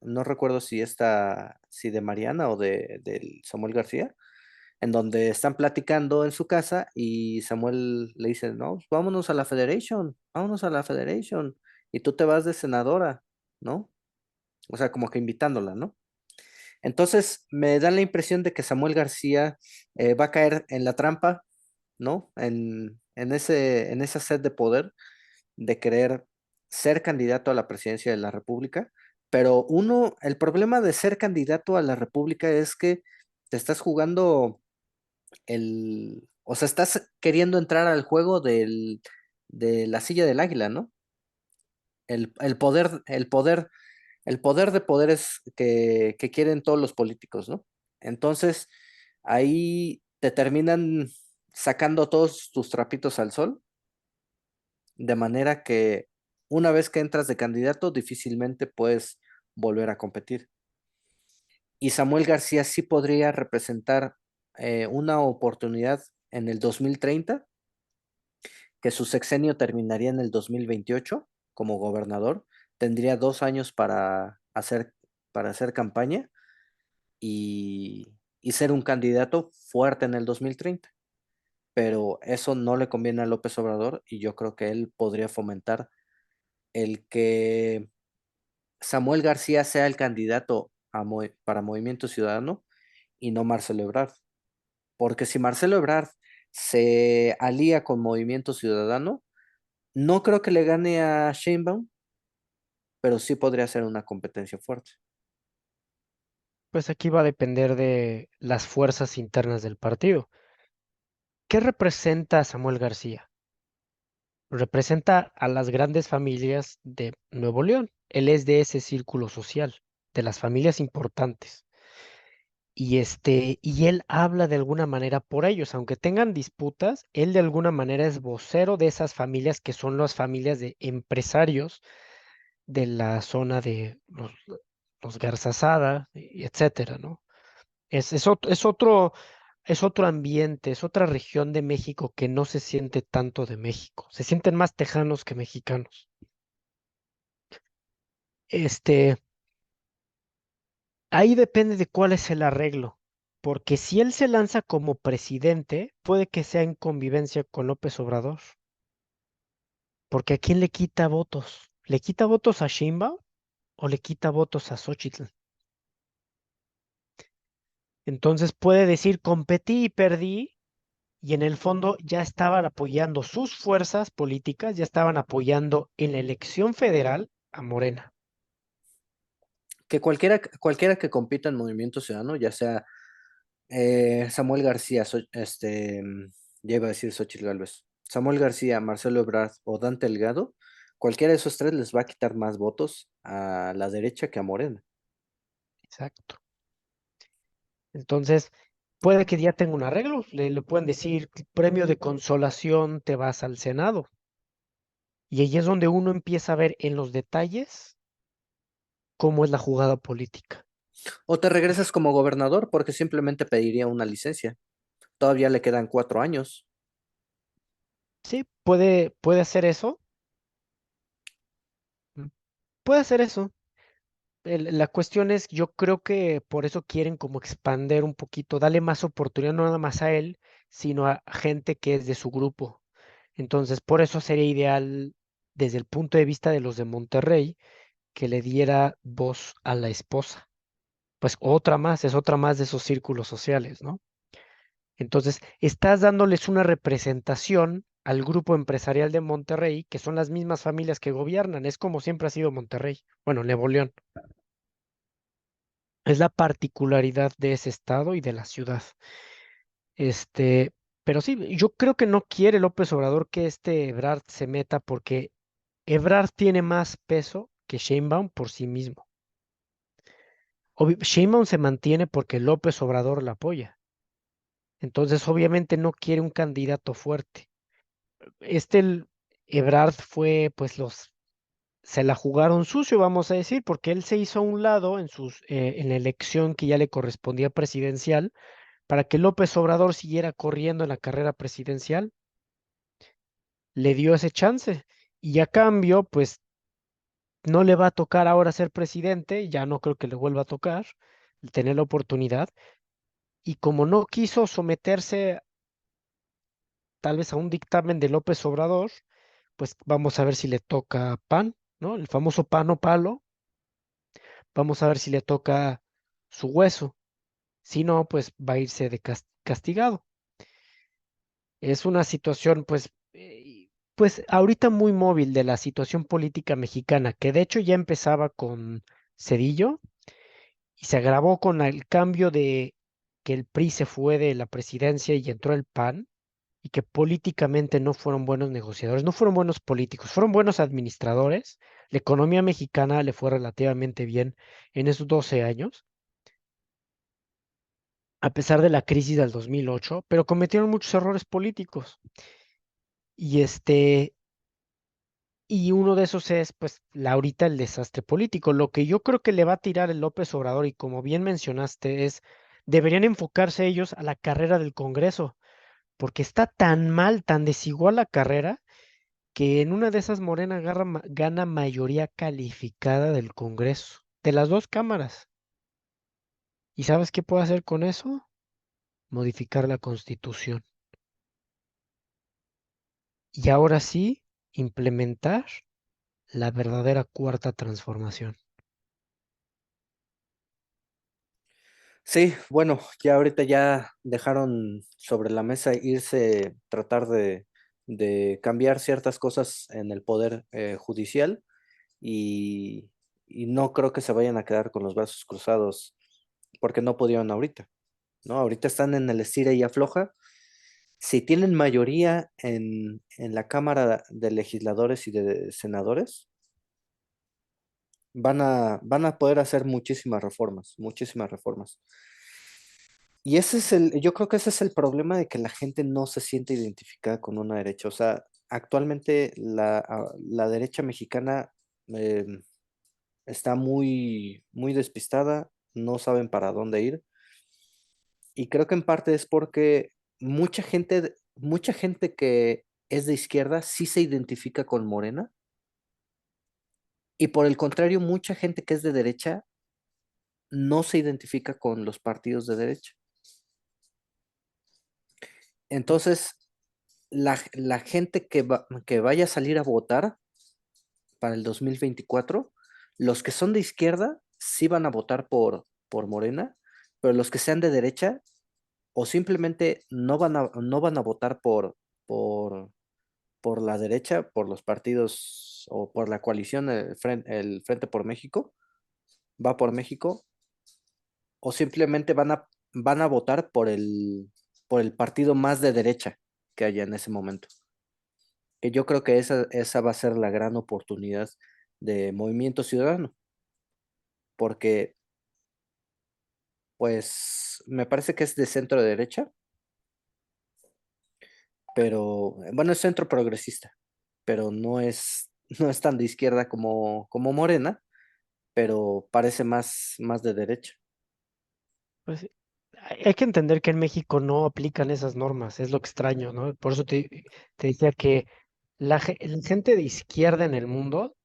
no recuerdo si de Mariana o del Samuel García, en donde están platicando en su casa y Samuel le dice, no, pues vámonos a la Federation, y tú te vas de senadora, ¿no? O sea, como que invitándola, ¿no? Entonces me da la impresión de que Samuel García va a caer en la trampa, ¿no? En esa sed de poder, de querer ser candidato a la presidencia de la República, pero el problema de ser candidato a la República es que te estás jugando o sea, estás queriendo entrar al juego de la silla del águila, ¿no? El poder de poderes que quieren todos los políticos, ¿no? Entonces, ahí te terminan sacando todos tus trapitos al sol, de manera que una vez que entras de candidato, difícilmente puedes volver a competir. Y Samuel García sí podría representar una oportunidad en el 2030, que su sexenio terminaría en el 2028 como gobernador, tendría 2 años para hacer campaña y ser un candidato fuerte en el 2030. Pero eso no le conviene a López Obrador y yo creo que él podría fomentar el que Samuel García sea el candidato para Movimiento Ciudadano y no Marcelo Ebrard. Porque si Marcelo Ebrard se alía con Movimiento Ciudadano, no creo que le gane a Sheinbaum, pero sí podría ser una competencia fuerte. Pues aquí va a depender de las fuerzas internas del partido. ¿qué representa Samuel García? Representa a las grandes familias de Nuevo León. Él es de ese círculo social, de las familias importantes. Y él habla de alguna manera por ellos, aunque tengan disputas, él de alguna manera es vocero de esas familias que son las familias de empresarios de la zona de los Garzazada, y etcétera, ¿no? Es otro ambiente, es otra región de México que no se siente tanto de México. Se sienten más tejanos que mexicanos. Este, Ahí depende de cuál es el arreglo, porque si él se lanza como presidente, puede que sea en convivencia con López Obrador, porque ¿a quién le quita votos? ¿Le quita votos a Sheinbaum o le quita votos a Xochitl? Entonces puede decir, competí y perdí, y en el fondo ya estaban apoyando sus fuerzas políticas, ya estaban apoyando en la elección federal a Morena. Que cualquiera que compita en Movimiento Ciudadano, ya sea Samuel García, ya iba a decir Xochitl Gálvez, Samuel García, Marcelo Ebrard o Dante Delgado, cualquiera de esos tres les va a quitar más votos a la derecha que a Morena. Exacto. Entonces, puede que ya tenga un arreglo. Le pueden decir, premio de consolación, te vas al Senado. Y ahí es donde uno empieza a ver en los detalles cómo es la jugada política. O te regresas como gobernador porque simplemente pediría una licencia. Todavía le quedan 4 años. Sí, puede hacer eso. mm, Puede hacer eso. La cuestión es, yo creo que por eso quieren como expander un poquito, darle más oportunidad no nada más a él, sino a gente que es de su grupo. Entonces, por eso sería ideal, desde el punto de vista de los de Monterrey, que le diera voz a la esposa. Pues otra más, es otra más de esos círculos sociales, ¿no? Entonces, estás dándoles una representación al grupo empresarial de Monterrey, que son las mismas familias que gobiernan. Es como siempre ha sido Monterrey. Bueno, Nuevo León. Es la particularidad de ese estado y de la ciudad. Este, pero sí, yo creo que no quiere López Obrador que este Ebrard se meta porque Ebrard tiene más peso que Sheinbaum por sí mismo. Sheinbaum se mantiene porque López Obrador la apoya. Entonces, obviamente no quiere un candidato fuerte. Ebrard fue, pues se la jugaron sucio, vamos a decir, porque él se hizo a un lado en la elección que ya le correspondía presidencial para que López Obrador siguiera corriendo en la carrera presidencial. Le dio ese chance y a cambio, pues no le va a tocar ahora ser presidente, ya no creo que le vuelva a tocar tener la oportunidad. Y como no quiso someterse tal vez a un dictamen de López Obrador, pues vamos a ver si le toca PAN, ¿no? El famoso PAN o palo. Vamos a ver si le toca su hueso. Si no, pues va a irse de castigado. Es una situación, pues ahorita muy móvil de la situación política mexicana, que de hecho ya empezaba con Cedillo y se agravó con el cambio de que el PRI se fue de la presidencia y entró el PAN, y que políticamente no fueron buenos negociadores, no fueron buenos políticos, fueron buenos administradores. La economía mexicana le fue relativamente bien en esos 12 años, a pesar de la crisis del 2008, pero cometieron muchos errores políticos. Y y uno de esos es, pues, ahorita el desastre político. Lo que yo creo que le va a tirar el López Obrador, y como bien mencionaste, deberían enfocarse ellos a la carrera del Congreso, porque está tan mal, tan desigual la carrera, que en una de esas Morena gana mayoría calificada del Congreso, de las dos cámaras. ¿Y sabes qué puede hacer con eso? Modificar la Constitución. Y ahora sí, implementar la verdadera cuarta transformación. Sí, bueno, ya ahorita ya dejaron sobre la mesa irse, tratar de cambiar ciertas cosas en el poder judicial y, y no creo que se vayan a quedar con los brazos cruzados porque no pudieron ahorita, ¿no? Ahorita están en el estira y afloja. si tienen mayoría en la Cámara de Legisladores y de Senadores, van a poder hacer muchísimas reformas, muchísimas reformas. Y yo creo que ese es el problema de que la gente no se siente identificada con una derecha. O sea, actualmente la derecha mexicana eh, está muy, muy despistada, no saben para dónde ir. Y creo que en parte es porque mucha gente que es de izquierda sí se identifica con Morena. Y por el contrario, mucha gente que es de derecha no se identifica con los partidos de derecha. Entonces, la gente que vaya a salir a votar para el 2024, los que son de izquierda sí van a votar por Morena, pero los que sean de derecha o simplemente no van a votar por, por la derecha, por los partidos o por la coalición, el Frente por México, va por México, o simplemente van a votar por el partido más de derecha que haya en ese momento. Que yo creo que esa va a ser la gran oportunidad de Movimiento Ciudadano, porque pues me parece que es de centro derecha, pero bueno, es centro progresista, pero no es tan de izquierda como Morena, pero parece más de derecha. Pues hay que entender que en México no aplican esas normas, es lo extraño, ¿no? Por eso te decía que la gente de izquierda en el mundo,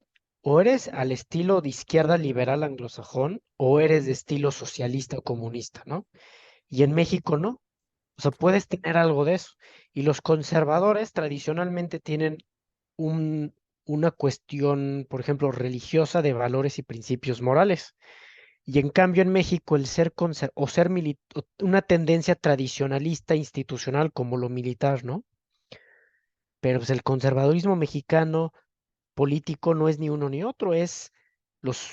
o eres al estilo de izquierda liberal anglosajón, o eres de estilo socialista o comunista, ¿no? Y en México no. O sea, puedes tener algo de eso. Y los conservadores tradicionalmente tienen un, una cuestión, por ejemplo, religiosa de valores y principios morales. Y en cambio en México el ser o ser una tendencia tradicionalista institucional como lo militar, ¿no? Pero pues el conservadurismo mexicano político no es ni uno ni otro, es los,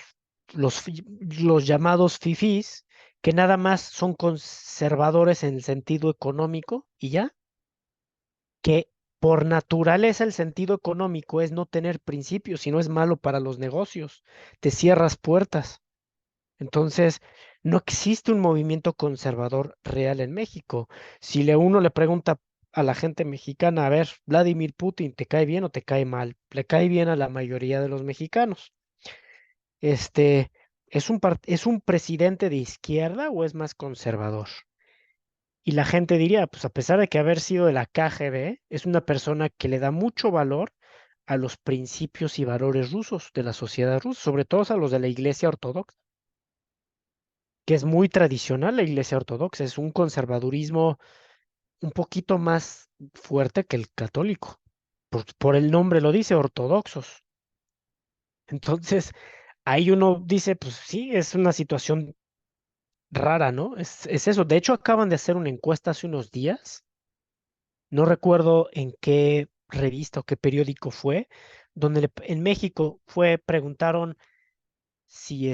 los llamados fifís, que nada más son conservadores en el sentido económico y ya, que por naturaleza el sentido económico es no tener principios, si no es malo para los negocios, te cierras puertas. Entonces, no existe un movimiento conservador real en México. Si uno le pregunta a la gente mexicana, a ver, Vladimir Putin, ¿te cae bien o te cae mal? Le cae bien a la mayoría de los mexicanos. Este, ¿es un presidente de izquierda o es más conservador? Y la gente diría, pues a pesar de que haber sido de la KGB, es una persona que le da mucho valor a los principios y valores rusos de la sociedad rusa, sobre todo a los de la Iglesia Ortodoxa, que es muy tradicional la Iglesia Ortodoxa, es un conservadurismo un poquito más fuerte que el católico. Por el nombre lo dice, ortodoxos. Entonces, ahí uno dice, pues sí, es una situación rara, ¿no? Es eso. De hecho, acaban de hacer una encuesta hace unos días, no recuerdo en qué revista o qué periódico fue, donde en México preguntaron si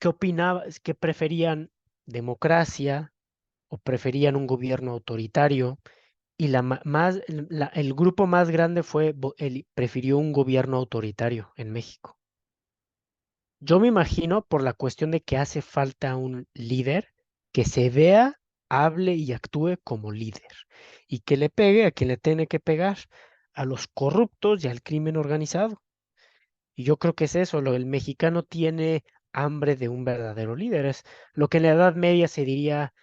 qué opinaba, que preferían democracia o preferían un gobierno autoritario. Y el grupo más grande prefirió un gobierno autoritario en México. Yo me imagino por la cuestión de que hace falta un líder que se vea, hable y actúe como líder y que le pegue a quien le tiene que pegar, a los corruptos y al crimen organizado. Y yo creo que es eso, el mexicano tiene hambre de un verdadero líder. Es lo que en la Edad Media se diría,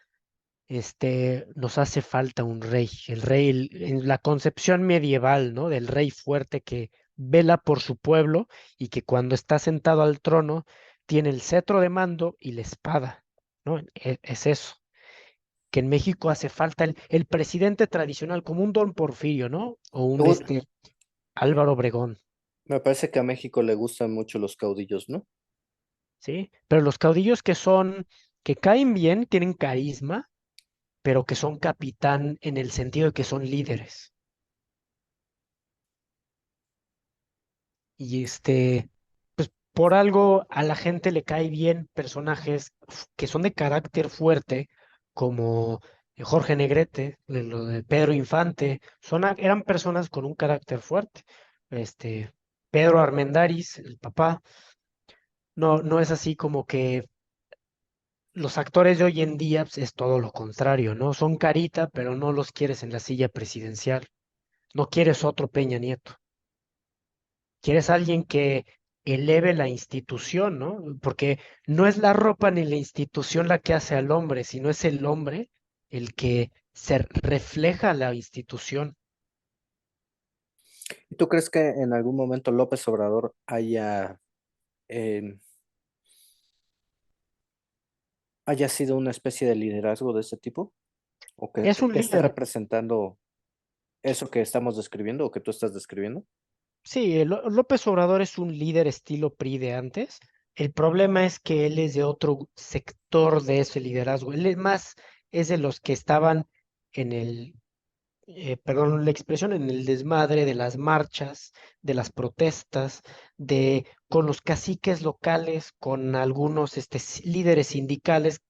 nos hace falta un rey, el rey, en la concepción medieval, ¿no? Del rey fuerte que vela por su pueblo y que cuando está sentado al trono tiene el cetro de mando y la espada, ¿no? Es eso, que en México hace falta el presidente tradicional como un Don Porfirio, ¿no? O un Uy, Álvaro Obregón, me parece que a México le gustan mucho los caudillos, ¿no? ¿sí? Pero los caudillos que caen bien, tienen carisma, pero que son capitán en el sentido de que son líderes. Y pues por algo a la gente le cae bien personajes que son de carácter fuerte, como Jorge Negrete, lo de Pedro Infante, eran personas con un carácter fuerte. Este, Pedro Armendáriz, el papá, no es así como que los actores de hoy en día pues, es todo lo contrario, ¿no? Son carita, pero no los quieres en la silla presidencial. No quieres otro Peña Nieto. Quieres alguien que eleve la institución, ¿no? Porque no es la ropa ni la institución la que hace al hombre, sino es el hombre el que se refleja la institución. ¿Y tú crees que en algún momento López Obrador eh, haya sido una especie de liderazgo de ese tipo? ¿O que Es un esté líder. representando eso que estamos describiendo o que tú estás describiendo? Sí, López Obrador es un líder estilo PRI de antes. El problema es que él es de otro sector de ese liderazgo. Él es de los que estaban en perdón la expresión, en el desmadre de las marchas, de las protestas, con los caciques locales, con algunos líderes sindicales.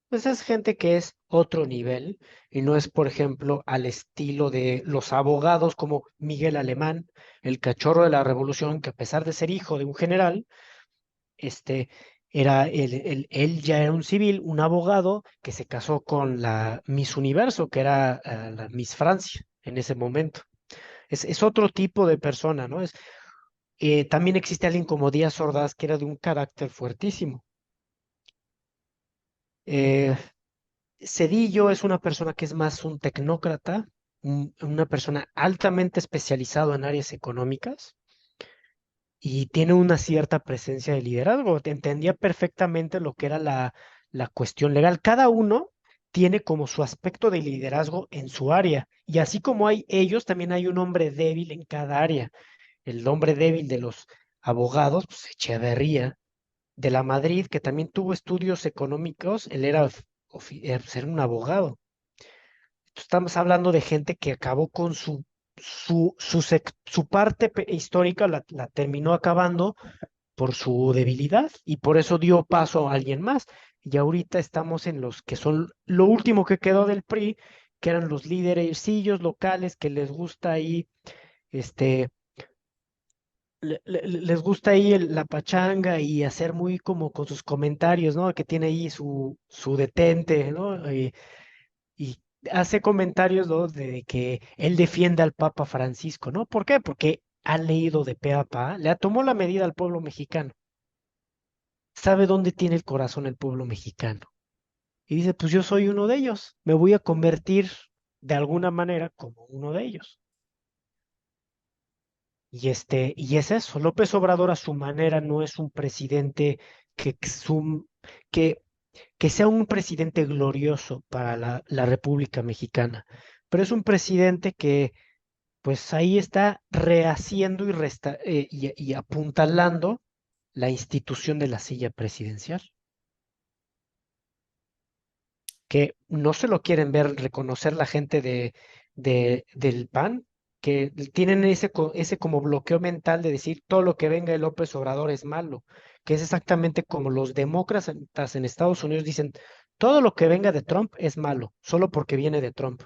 Pues es gente que es otro nivel y no es, por ejemplo, al estilo de los abogados como Miguel Alemán, el cachorro de la revolución, que a pesar de ser hijo de un general, este, él ya era un civil, un abogado que se casó con la Miss Universo, que era la Miss Francia en ese momento. Es otro tipo de persona, ¿no? También existe alguien como Díaz Ordaz, que era de un carácter fuertísimo. Eh, Cedillo es una persona que es más un tecnócrata, una persona altamente especializado en áreas económicas y tiene una cierta presencia de liderazgo. Entendía perfectamente lo que era la cuestión legal. Cada uno tiene como su aspecto de liderazgo en su área y así como hay ellos, también hay un hombre débil en cada área. El hombre débil de los abogados, pues Echeverría, de la Madrid, que también tuvo estudios económicos, él ser un abogado. Estamos hablando de gente que acabó con su parte histórica, la terminó acabando por su debilidad y por eso dio paso a alguien más. Y ahorita estamos en los que son lo último que quedó del PRI, que eran los líderesillos locales que les gusta ahí, este, les gusta ahí la pachanga y hacer muy como con sus comentarios, ¿no? Que tiene ahí su detente, ¿no? Y hace comentarios, ¿no? De que él defiende al Papa Francisco, ¿no? ¿Por qué? Porque ha leído de pe a pa, le tomó la medida al pueblo mexicano, sabe dónde tiene el corazón el pueblo mexicano. Y dice, pues yo soy uno de ellos, me voy a convertir de alguna manera como uno de ellos. Y es eso, López Obrador a su manera no es un presidente que, que, que sea un presidente glorioso para la República Mexicana, pero es un presidente que pues ahí está rehaciendo y apuntalando la institución de la silla presidencial, que no se lo quieren ver reconocer la gente del PAN, que tienen ese como bloqueo mental de decir todo lo que venga de López Obrador es malo, que es exactamente como los demócratas en Estados Unidos dicen, todo lo que venga de Trump es malo, solo porque viene de Trump.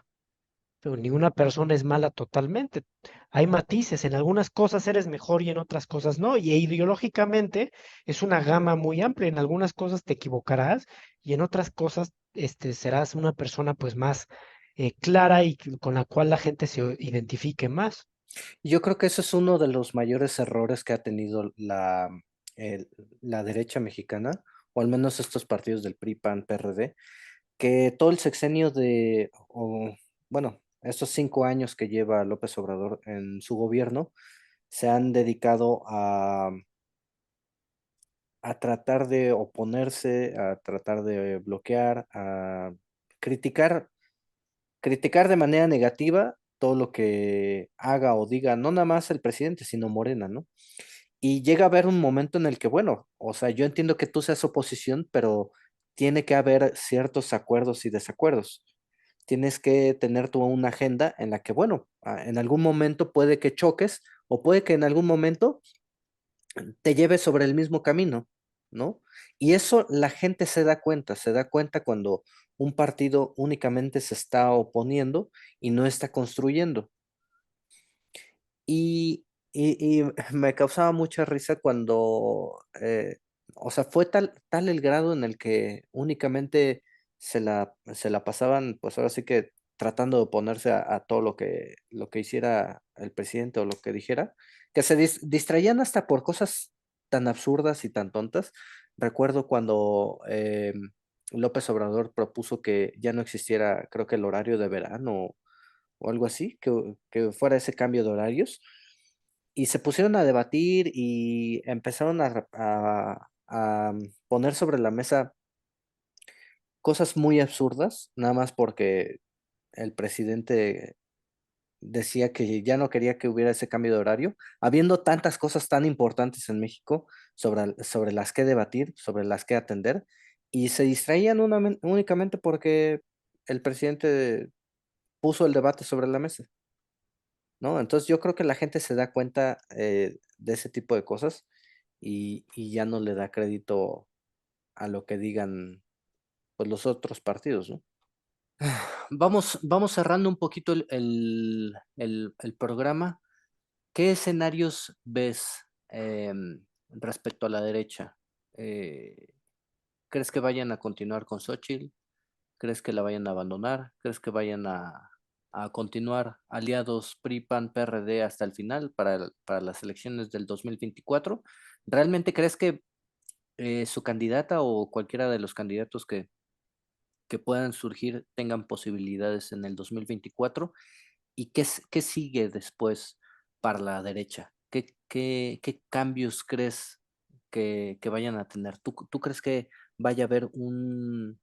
Pero ninguna persona es mala totalmente. Hay matices, en algunas cosas eres mejor y en otras cosas no. Y ideológicamente es una gama muy amplia. En algunas cosas te equivocarás y en otras cosas serás una persona pues más clara y con la cual la gente se identifique más. Yo creo que eso es uno de los mayores errores que ha tenido el- la derecha mexicana, o al menos estos partidos del PRI, PAN, PRD, que todo el sexenio bueno, estos 5 años que lleva López Obrador en su gobierno, se han dedicado a tratar de oponerse, a tratar de bloquear, a criticar, criticar de manera negativa todo lo que haga o diga, no nada más el presidente, sino Morena, ¿no? Y llega a haber un momento en el que, bueno, o sea, yo entiendo que tú seas oposición, pero tiene que haber ciertos acuerdos y desacuerdos. Tienes que tener tú una agenda en la que, bueno, en algún momento puede que choques o puede que en algún momento te lleves sobre el mismo camino, ¿no? Y eso la gente se da cuenta cuando un partido únicamente se está oponiendo y no está construyendo. Y me causaba mucha risa cuando, o sea, fue tal el grado en el que únicamente se la pasaban, pues ahora sí que tratando de oponerse a todo lo que hiciera el presidente o lo que dijera, que se distraían hasta por cosas tan absurdas y tan tontas. Recuerdo cuando López Obrador propuso que ya no existiera, creo que el horario de verano o algo así, que fuera ese cambio de horarios. Y se pusieron a debatir y empezaron a poner sobre la mesa cosas muy absurdas, nada más porque el presidente decía que ya no quería que hubiera ese cambio de horario, habiendo tantas cosas tan importantes en México sobre las que debatir, sobre las que atender, y se distraían únicamente porque el presidente puso el debate sobre la mesa. ¿No? Entonces yo creo que la gente se da cuenta de ese tipo de cosas y ya no le da crédito a lo que digan pues, los otros partidos, ¿no? Vamos cerrando un poquito el programa. ¿Qué escenarios ves respecto a la derecha? Eh, ¿Crees que vayan a continuar con Xochitl? ¿Crees que la vayan a abandonar? ¿Crees que vayan a continuar aliados PRI, PAN, PRD hasta el final para las elecciones del 2024? ¿Realmente crees que su candidata o cualquiera de los candidatos que puedan surgir tengan posibilidades en el 2024? ¿Y qué sigue después para la derecha? ¿Qué cambios crees que vayan a tener? ¿Tú crees que vaya a haber un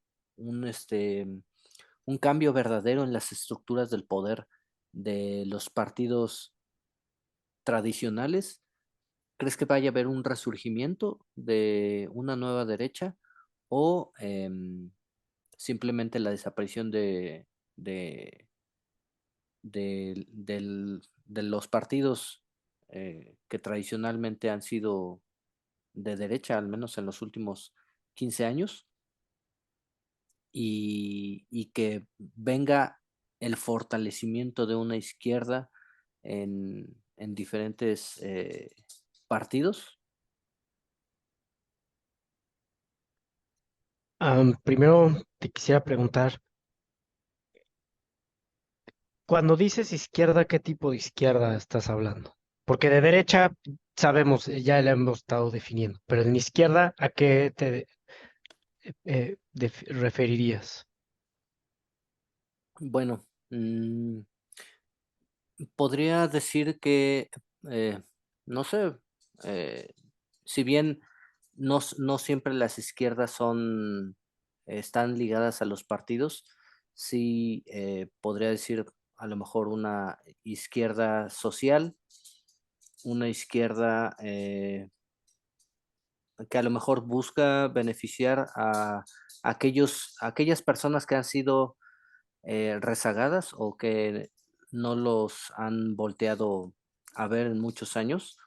cambio verdadero en las estructuras del poder de los partidos tradicionales? ¿Crees que vaya a haber un resurgimiento de una nueva derecha o simplemente la desaparición de, de los partidos que tradicionalmente han sido de derecha, al menos en los últimos 15 años? Y que venga el fortalecimiento de una izquierda en diferentes partidos. Primero te quisiera preguntar, cuando dices izquierda, ¿qué tipo de izquierda estás hablando? Porque de derecha sabemos, ya la hemos estado definiendo, pero en izquierda, ¿a qué te referirías? Bueno, podría decir que, eh, no sé, eh, si bien no siempre las izquierdas están ligadas a los partidos, sí podría decir a lo mejor una izquierda social, una izquierda que a lo mejor busca beneficiar a aquellas personas que han sido rezagadas o que no los han volteado a ver en muchos años.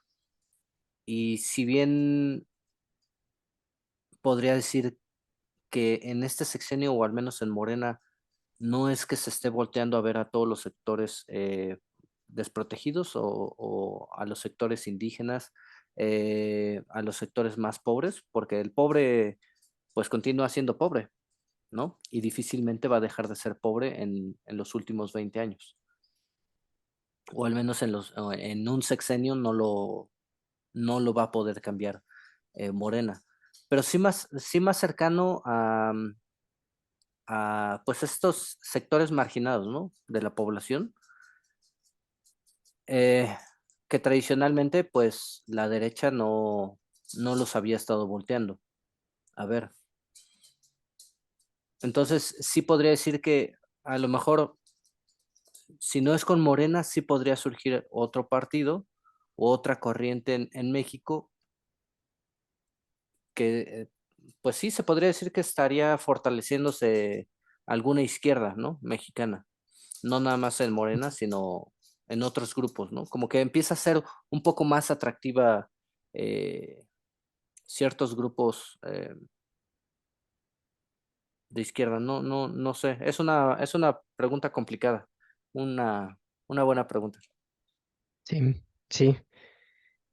Y si bien podría decir que en este sexenio, o al menos en Morena, no es que se esté volteando a ver a todos los sectores desprotegidos o a los sectores indígenas, a los sectores más pobres, porque el pobre pues continúa siendo pobre, ¿no? Y difícilmente va a dejar de ser pobre en los últimos 20 años. O al menos en un sexenio no lo va a poder cambiar Morena. Pero sí más cercano a pues estos sectores marginados, ¿no? De la población, eh, que tradicionalmente pues la derecha no los había estado volteando. A ver, entonces sí podría decir que a lo mejor si no es con Morena, sí podría surgir otro partido o otra corriente en México que, pues sí, se podría decir que estaría fortaleciéndose alguna izquierda, ¿no? Mexicana. No nada más en Morena, sino en otros grupos, ¿no? Como que empieza a ser un poco más atractiva ciertos grupos de izquierda? No sé. Es una pregunta complicada. Una, una buena pregunta. Sí, sí.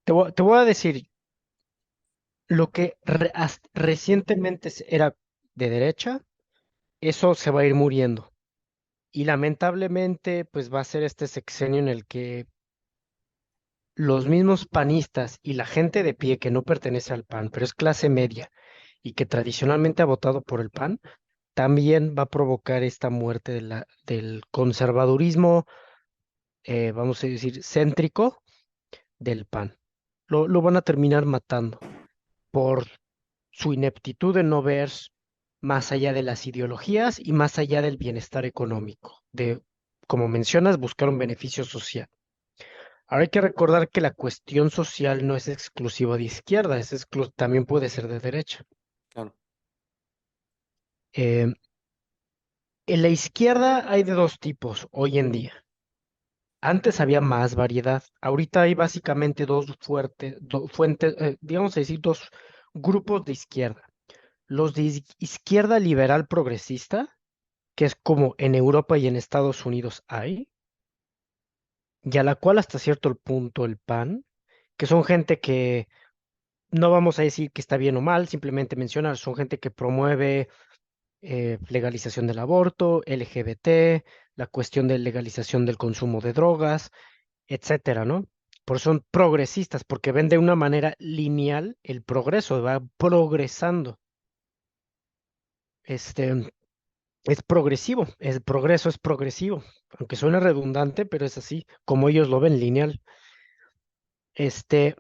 Te voy a decir, lo que recientemente era de derecha, eso se va a ir muriendo. Y lamentablemente, pues va a ser este sexenio en el que los mismos panistas y la gente de pie que no pertenece al PAN, pero es clase media y que tradicionalmente ha votado por el PAN, también va a provocar esta muerte del conservadurismo, vamos a decir, céntrico del PAN. Lo van a terminar matando por su ineptitud de no ver más allá de las ideologías y más allá del bienestar económico, de, como mencionas, buscar un beneficio social. Ahora hay que recordar que la cuestión social no es exclusiva de izquierda, también puede ser de derecha. Claro. Eh, en la izquierda hay de dos tipos hoy en día. Antes había más variedad. Ahorita hay básicamente fuentes, digamos a decir, dos grupos de izquierda. Los de izquierda liberal progresista, que es como en Europa y en Estados Unidos hay, y a la cual hasta cierto punto el PAN, que son gente que no vamos a decir que está bien o mal, simplemente mencionar, son gente que promueve legalización del aborto, LGBT, la cuestión de legalización del consumo de drogas, etcétera, ¿no? Por eso son progresistas, porque ven de una manera lineal el progreso, va progresando. Este es progresivo, el progreso es progresivo, aunque suene redundante, pero es así, como ellos lo ven lineal. Este,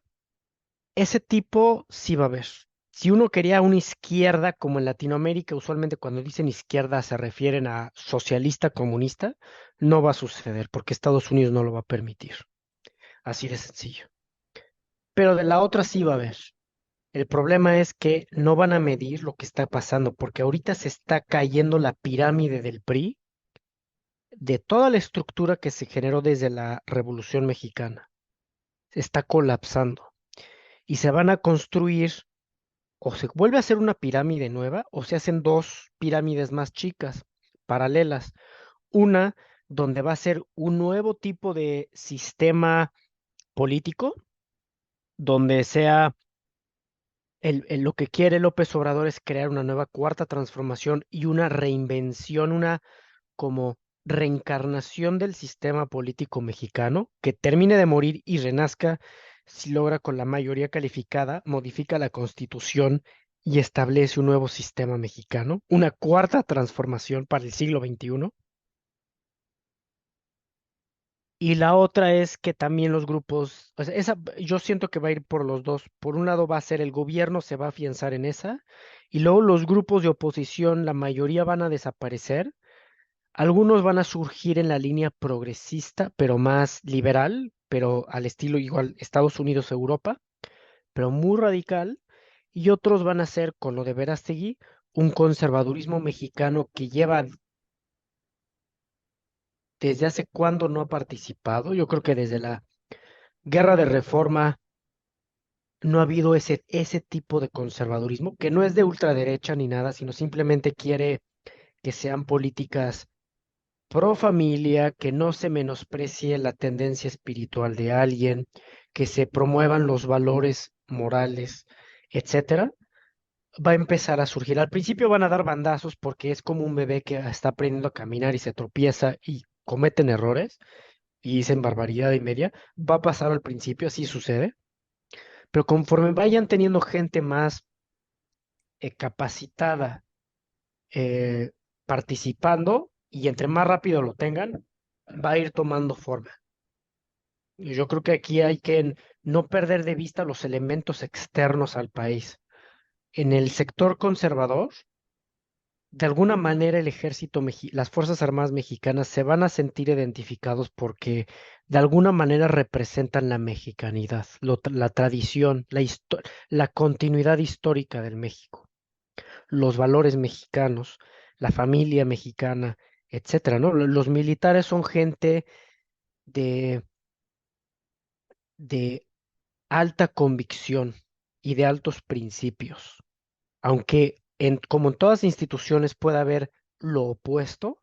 ese tipo sí va a haber. Si uno quería una izquierda, como en Latinoamérica, usualmente cuando dicen izquierda se refieren a socialista, comunista, no va a suceder porque Estados Unidos no lo va a permitir. Así de sencillo. Pero de la otra sí va a haber. El problema es que no van a medir lo que está pasando, porque ahorita se está cayendo la pirámide del PRI de toda la estructura que se generó desde la Revolución Mexicana. Se está colapsando y se van a construir, o se vuelve a hacer una pirámide nueva, o se hacen dos pirámides más chicas, paralelas. Una donde va a ser un nuevo tipo de sistema político, donde sea lo que quiere López Obrador es crear una nueva cuarta transformación y una reinvención, una como reencarnación del sistema político mexicano, que termine de morir y renazca si logra con la mayoría calificada, modifica la constitución y establece un nuevo sistema mexicano, una cuarta transformación para el siglo XXI. Y la otra es que también los grupos, o sea, yo siento que va a ir por los dos. Por un lado va a ser el gobierno, se va a afianzar en esa, y luego los grupos de oposición, la mayoría van a desaparecer. Algunos van a surgir en la línea progresista, pero más liberal, pero al estilo igual Estados Unidos, Europa, pero muy radical. Y otros van a ser, con lo de Verástegui, un conservadurismo mexicano que lleva desde hace cuándo no ha participado. Yo creo que desde la Guerra de Reforma no ha habido ese tipo de conservadurismo, que no es de ultraderecha ni nada, sino simplemente quiere que sean políticas pro familia, que no se menosprecie la tendencia espiritual de alguien, que se promuevan los valores morales, etcétera, va a empezar a surgir. Al principio van a dar bandazos porque es como un bebé que está aprendiendo a caminar y se tropieza y cometen errores y dicen barbaridad y media. Va a pasar al principio, así sucede, pero conforme vayan teniendo gente más capacitada eh, participando y entre más rápido lo tengan, va a ir tomando forma. Y yo creo que aquí hay que no perder de vista los elementos externos al país. En el sector conservador, de alguna manera el las Fuerzas Armadas mexicanas se van a sentir identificados porque de alguna manera representan la mexicanidad, la tradición, la continuidad histórica del México, los valores mexicanos, la familia mexicana, etcétera, ¿no? Los militares son gente de, de alta convicción y de altos principios, aunque como en todas instituciones puede haber lo opuesto,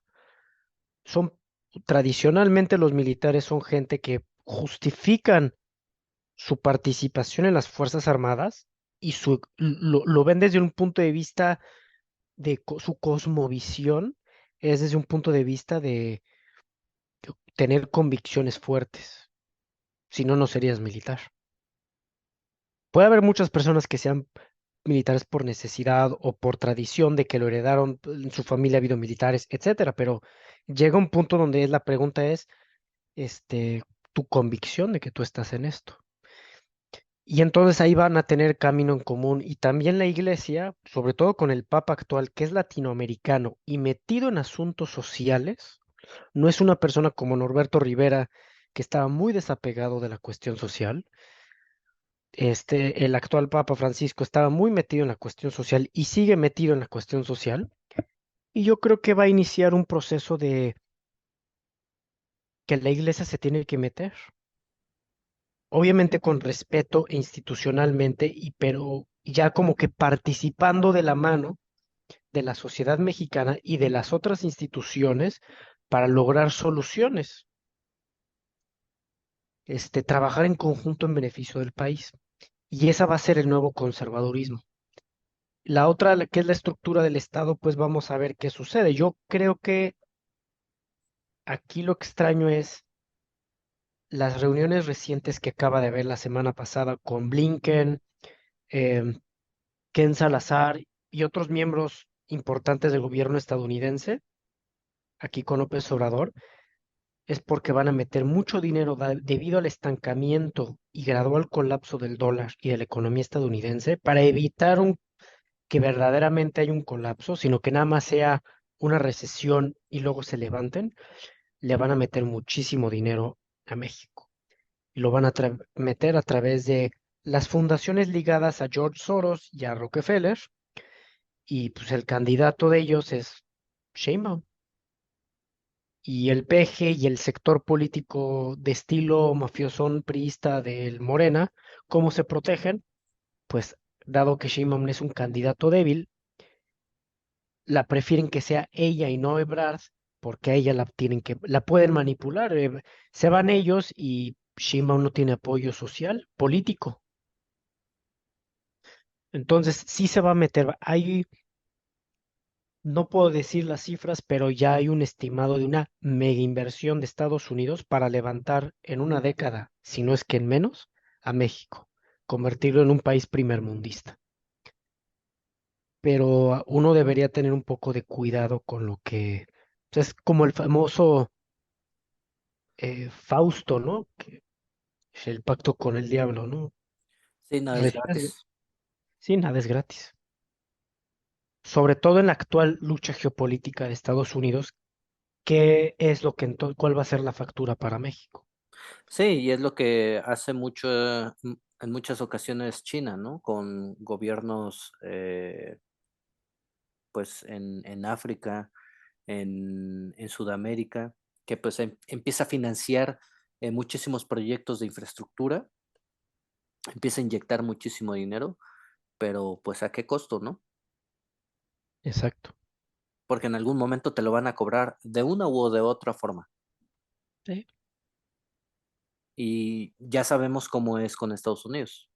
son tradicionalmente los militares son gente que justifican su participación en las Fuerzas Armadas y lo ven desde un punto de vista de su cosmovisión, es desde un punto de vista de tener convicciones fuertes. Si no, no serías militar. Puede haber muchas personas que sean militares por necesidad o por tradición de que lo heredaron, en su familia ha habido militares, etcétera, pero llega un punto donde la pregunta es, tu convicción de que tú estás en esto. Y entonces ahí van a tener camino en común. Y también la iglesia, sobre todo con el Papa actual, que es latinoamericano y metido en asuntos sociales, no es una persona como Norberto Rivera, que estaba muy desapegado de la cuestión social. El actual Papa Francisco estaba muy metido en la cuestión social y sigue metido en la cuestión social. Y yo creo que va a iniciar un proceso de que la iglesia se tiene que meter. Obviamente con respeto e institucionalmente, pero ya como que participando de la mano de la sociedad mexicana y de las otras instituciones para lograr soluciones. Trabajar en conjunto en beneficio del país. Y esa va a ser el nuevo conservadurismo. La otra, que es la estructura del Estado, pues vamos a ver qué sucede. Yo creo que aquí lo extraño es las reuniones recientes que acaba de haber la semana pasada con Blinken, em, Ken Salazar y otros miembros importantes del gobierno estadounidense, aquí con López Obrador, es porque van a meter mucho dinero debido al estancamiento y gradual colapso del dólar y de la economía estadounidense para evitar que verdaderamente haya un colapso, sino que nada más sea una recesión y luego se levanten, le van a meter muchísimo dinero a México. Y lo van a meter a través de las fundaciones ligadas a George Soros y a Rockefeller, y pues el candidato de ellos es Sheinbaum. Y el PG y el sector político de estilo mafiosón priista del Morena, ¿cómo se protegen? Pues dado que Sheinbaum es un candidato débil, la prefieren que sea ella y no Ebrard, porque a ella la pueden manipular. Se van ellos y Sheinbaum no tiene apoyo social, político. Entonces sí se va a meter. No puedo decir las cifras, pero ya hay un estimado de una mega inversión de Estados Unidos para levantar en una década, si no es que en menos, a México, convertirlo en un país primermundista. Pero uno debería tener un poco de cuidado con lo que pues, es como el famoso Fausto, ¿no? Que es el pacto con el diablo, ¿no? Sí, nada es Recibe- gratis. Sí, nada es gratis. Sobre todo en la actual lucha geopolítica de Estados Unidos, ¿qué es lo que cuál va a ser la factura para México? Sí, y es lo que hace mucho, en muchas ocasiones China, ¿no? Con gobiernos, pues, en África, en Sudamérica, que pues empieza a financiar muchísimos proyectos de infraestructura, empieza a inyectar muchísimo dinero, pero pues a qué costo, ¿no? Exacto. Porque en algún momento te lo van a cobrar de una u de otra forma. Sí. Y ya sabemos cómo es con Estados Unidos.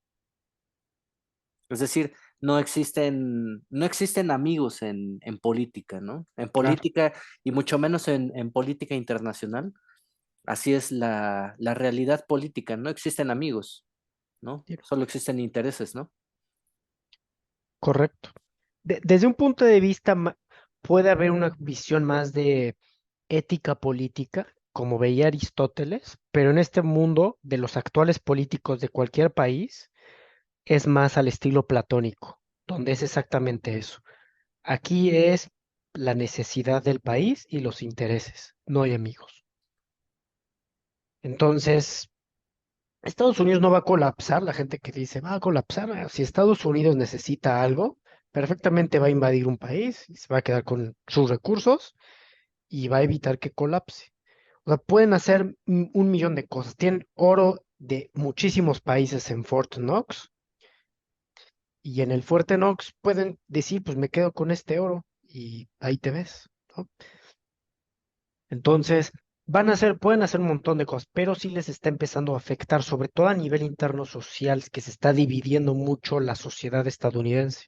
Es decir, no existen amigos en política, ¿no? En Claro. política y mucho menos en política internacional. Así es la realidad política. No existen amigos, ¿no? Sí. Solo existen intereses, ¿no? Correcto. Desde un punto de vista, puede haber una visión más de ética política, como veía Aristóteles, pero en este mundo de los actuales políticos de cualquier país, es más al estilo platónico, donde es exactamente eso. Aquí es la necesidad del país y los intereses, no hay amigos. Entonces, Estados Unidos no va a colapsar, la gente que dice va a colapsar, si Estados Unidos necesita algo, perfectamente va a invadir un país, y se va a quedar con sus recursos y va a evitar que colapse. O sea, pueden hacer un millón de cosas. Tienen oro de muchísimos países en Fort Knox Y en el Fuerte Knox pueden decir, pues me quedo con este oro y ahí te ves, ¿no? Entonces, pueden hacer un montón de cosas, pero sí les está empezando a afectar, sobre todo a nivel interno social, que se está dividiendo mucho la sociedad estadounidense.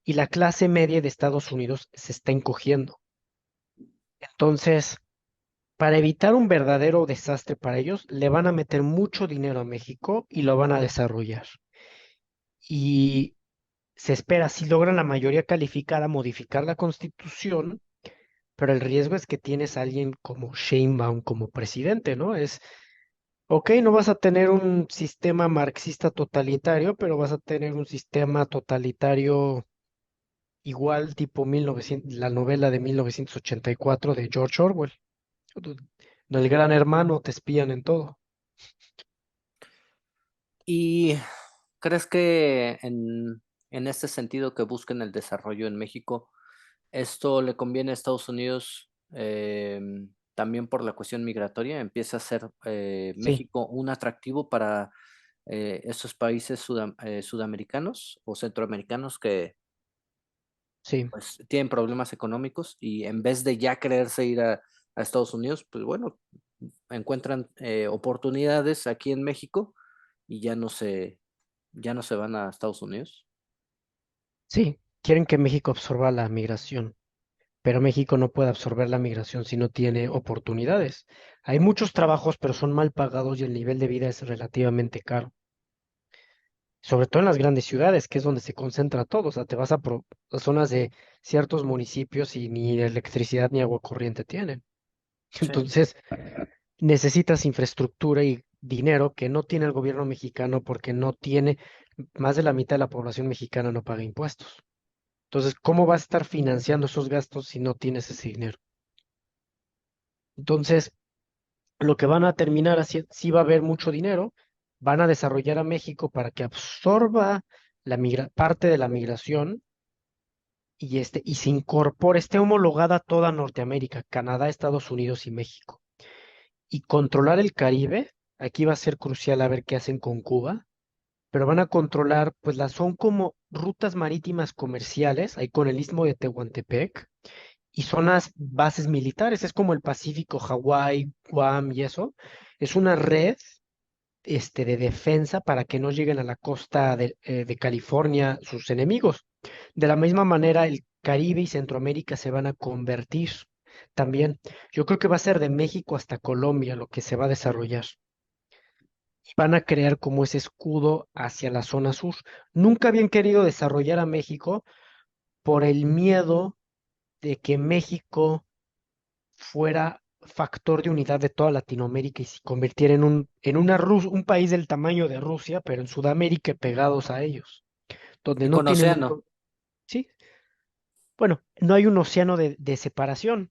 Y la clase media de Estados Unidos se está encogiendo. Entonces, para evitar un verdadero desastre para ellos, le van a meter mucho dinero a México y lo van a desarrollar. Y se espera, si logran la mayoría calificada, modificar la Constitución, pero el riesgo es que tienes a alguien como Sheinbaum como presidente, ¿no? Ok, no vas a tener un sistema marxista totalitario, pero vas a tener un sistema totalitario igual tipo 1900, la novela de 1984 de George Orwell, donde el gran hermano te espían en todo. ¿Y crees que en este sentido que busquen el desarrollo en México, esto le conviene a Estados Unidos también por la cuestión migratoria? ¿Empieza a ser Sí, México un atractivo para estos países sudamericanos o centroamericanos que sí. pues tienen problemas económicos y en vez de ya quererse ir a Estados Unidos, pues bueno, encuentran oportunidades aquí en México y ya no se van a Estados Unidos? Sí, quieren que México absorba la migración, pero México no puede absorber la migración si no tiene oportunidades. Hay muchos trabajos, pero son mal pagados y el nivel de vida es relativamente caro, sobre todo en las grandes ciudades, que es donde se concentra todo. O sea, te vas a zonas de ciertos municipios y ni electricidad ni agua corriente tienen. Sí. Entonces, necesitas infraestructura y dinero que no tiene el gobierno mexicano porque no tiene, más de la mitad de la población mexicana no paga impuestos. Entonces, ¿cómo vas a estar financiando esos gastos si no tienes ese dinero? Entonces, lo que van a terminar haciendo, sí va a haber mucho dinero, van a desarrollar a México para que absorba parte de la migración y se incorpore, esté homologada a toda Norteamérica, Canadá, Estados Unidos y México. Y controlar el Caribe, aquí va a ser crucial a ver qué hacen con Cuba, pero van a controlar, pues son como rutas marítimas comerciales, ahí con el istmo de Tehuantepec y zonas bases militares, es como el Pacífico, Hawái, Guam y eso. Es una red de defensa para que no lleguen a la costa de California sus enemigos. De la misma manera, el Caribe y Centroamérica se van a convertir también. Yo creo que va a ser de México hasta Colombia lo que se va a desarrollar. Y van a crear como ese escudo hacia la zona sur. Nunca habían querido desarrollar a México por el miedo de que México fuera factor de unidad de toda Latinoamérica y se convirtiera un país del tamaño de Rusia, pero en Sudamérica y pegados a ellos, donde Y no con tienen océano. sí, bueno, no hay un océano de separación.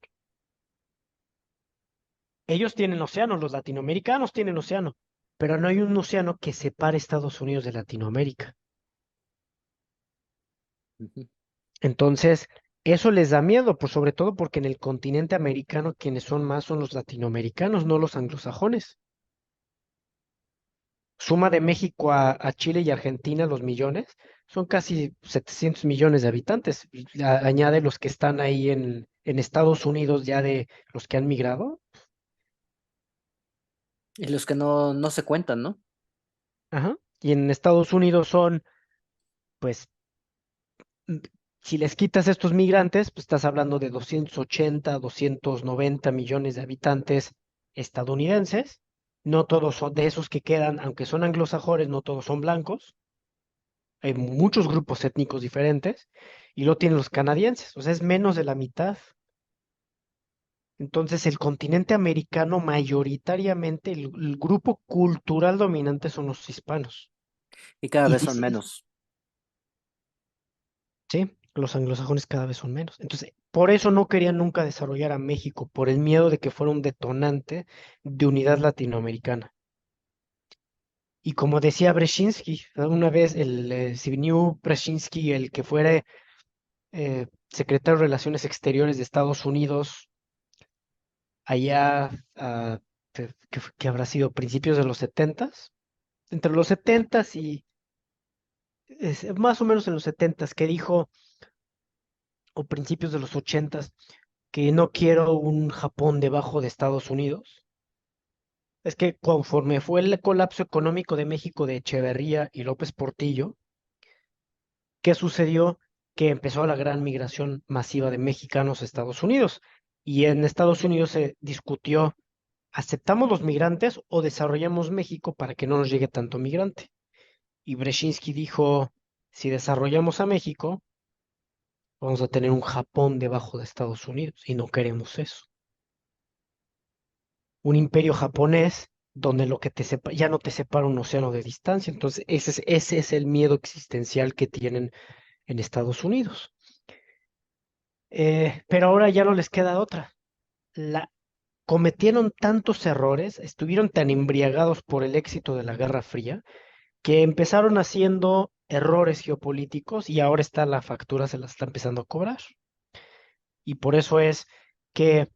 Ellos tienen océano, los latinoamericanos tienen océano, pero no hay un océano que separe Estados Unidos de Latinoamérica. Ujú. Entonces, eso les da miedo, pues sobre todo porque en el continente americano quienes son más son los latinoamericanos, no los anglosajones. Suma de México a Chile y Argentina los millones, son casi 700 millones de habitantes. Y añade los que están ahí en Estados Unidos ya de los que han migrado. Y los que no se cuentan, ¿no? Ajá. Y en Estados Unidos son, pues, mm, si les quitas estos migrantes, pues estás hablando de 280, 290 millones de habitantes estadounidenses. No todos son de esos que quedan, aunque son anglosajones, no todos son blancos. Hay muchos grupos étnicos diferentes y lo tienen los canadienses, o sea, es menos de la mitad. Entonces, el continente americano, mayoritariamente, el grupo cultural dominante son los hispanos. Y cada Y vez son dices, menos. sí, los anglosajones cada vez son menos. Entonces, por eso no querían nunca desarrollar a México, por el miedo de que fuera un detonante de unidad latinoamericana. Y como decía Brzezinski, una vez Zbigniew Brzezinski, el que fuera secretario de Relaciones Exteriores de Estados Unidos, allá, que habrá sido principios de los setentas, entre los setentas y más o menos en los 70s, que dijo, o principios de los 80s, que no quiero un Japón debajo de Estados Unidos. Es que conforme fue el colapso económico de México de Echeverría y López Portillo, ¿qué sucedió? Que empezó la gran migración masiva de mexicanos a Estados Unidos. Y en Estados Unidos se discutió, ¿aceptamos los migrantes o desarrollamos México para que no nos llegue tanto migrante? Y Brzezinski dijo, si desarrollamos a México, vamos a tener un Japón debajo de Estados Unidos y no queremos eso. Un imperio japonés donde lo que ya no te separa un océano de distancia. Entonces, ese es el miedo existencial que tienen en Estados Unidos. Pero ahora ya no les queda otra. Cometieron tantos errores, estuvieron tan embriagados por el éxito de la Guerra Fría, que empezaron haciendo errores geopolíticos y ahora la factura se la está empezando a cobrar. Y por eso es que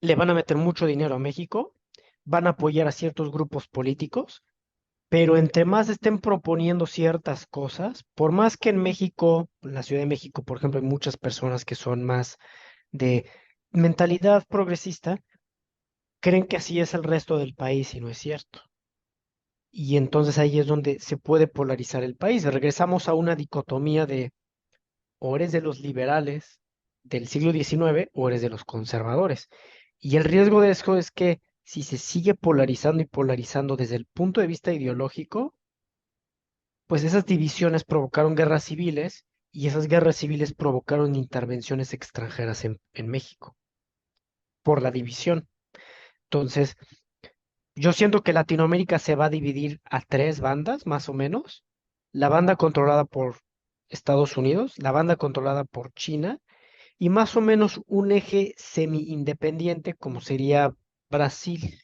le van a meter mucho dinero a México, van a apoyar a ciertos grupos políticos, pero entre más estén proponiendo ciertas cosas, por más que en México, en la Ciudad de México, por ejemplo, hay muchas personas que son más de mentalidad progresista, creen que así es el resto del país y no es cierto. Y entonces ahí es donde se puede polarizar el país. Regresamos a una dicotomía de o eres de los liberales del siglo XIX o eres de los conservadores. Y el riesgo de eso es que si se sigue polarizando y polarizando desde el punto de vista ideológico, pues esas divisiones provocaron guerras civiles y esas guerras civiles provocaron intervenciones extranjeras en México por la división. Entonces, yo siento que Latinoamérica se va a dividir a tres bandas, más o menos. La banda controlada por Estados Unidos, la banda controlada por China y más o menos un eje semi-independiente como sería Brasil.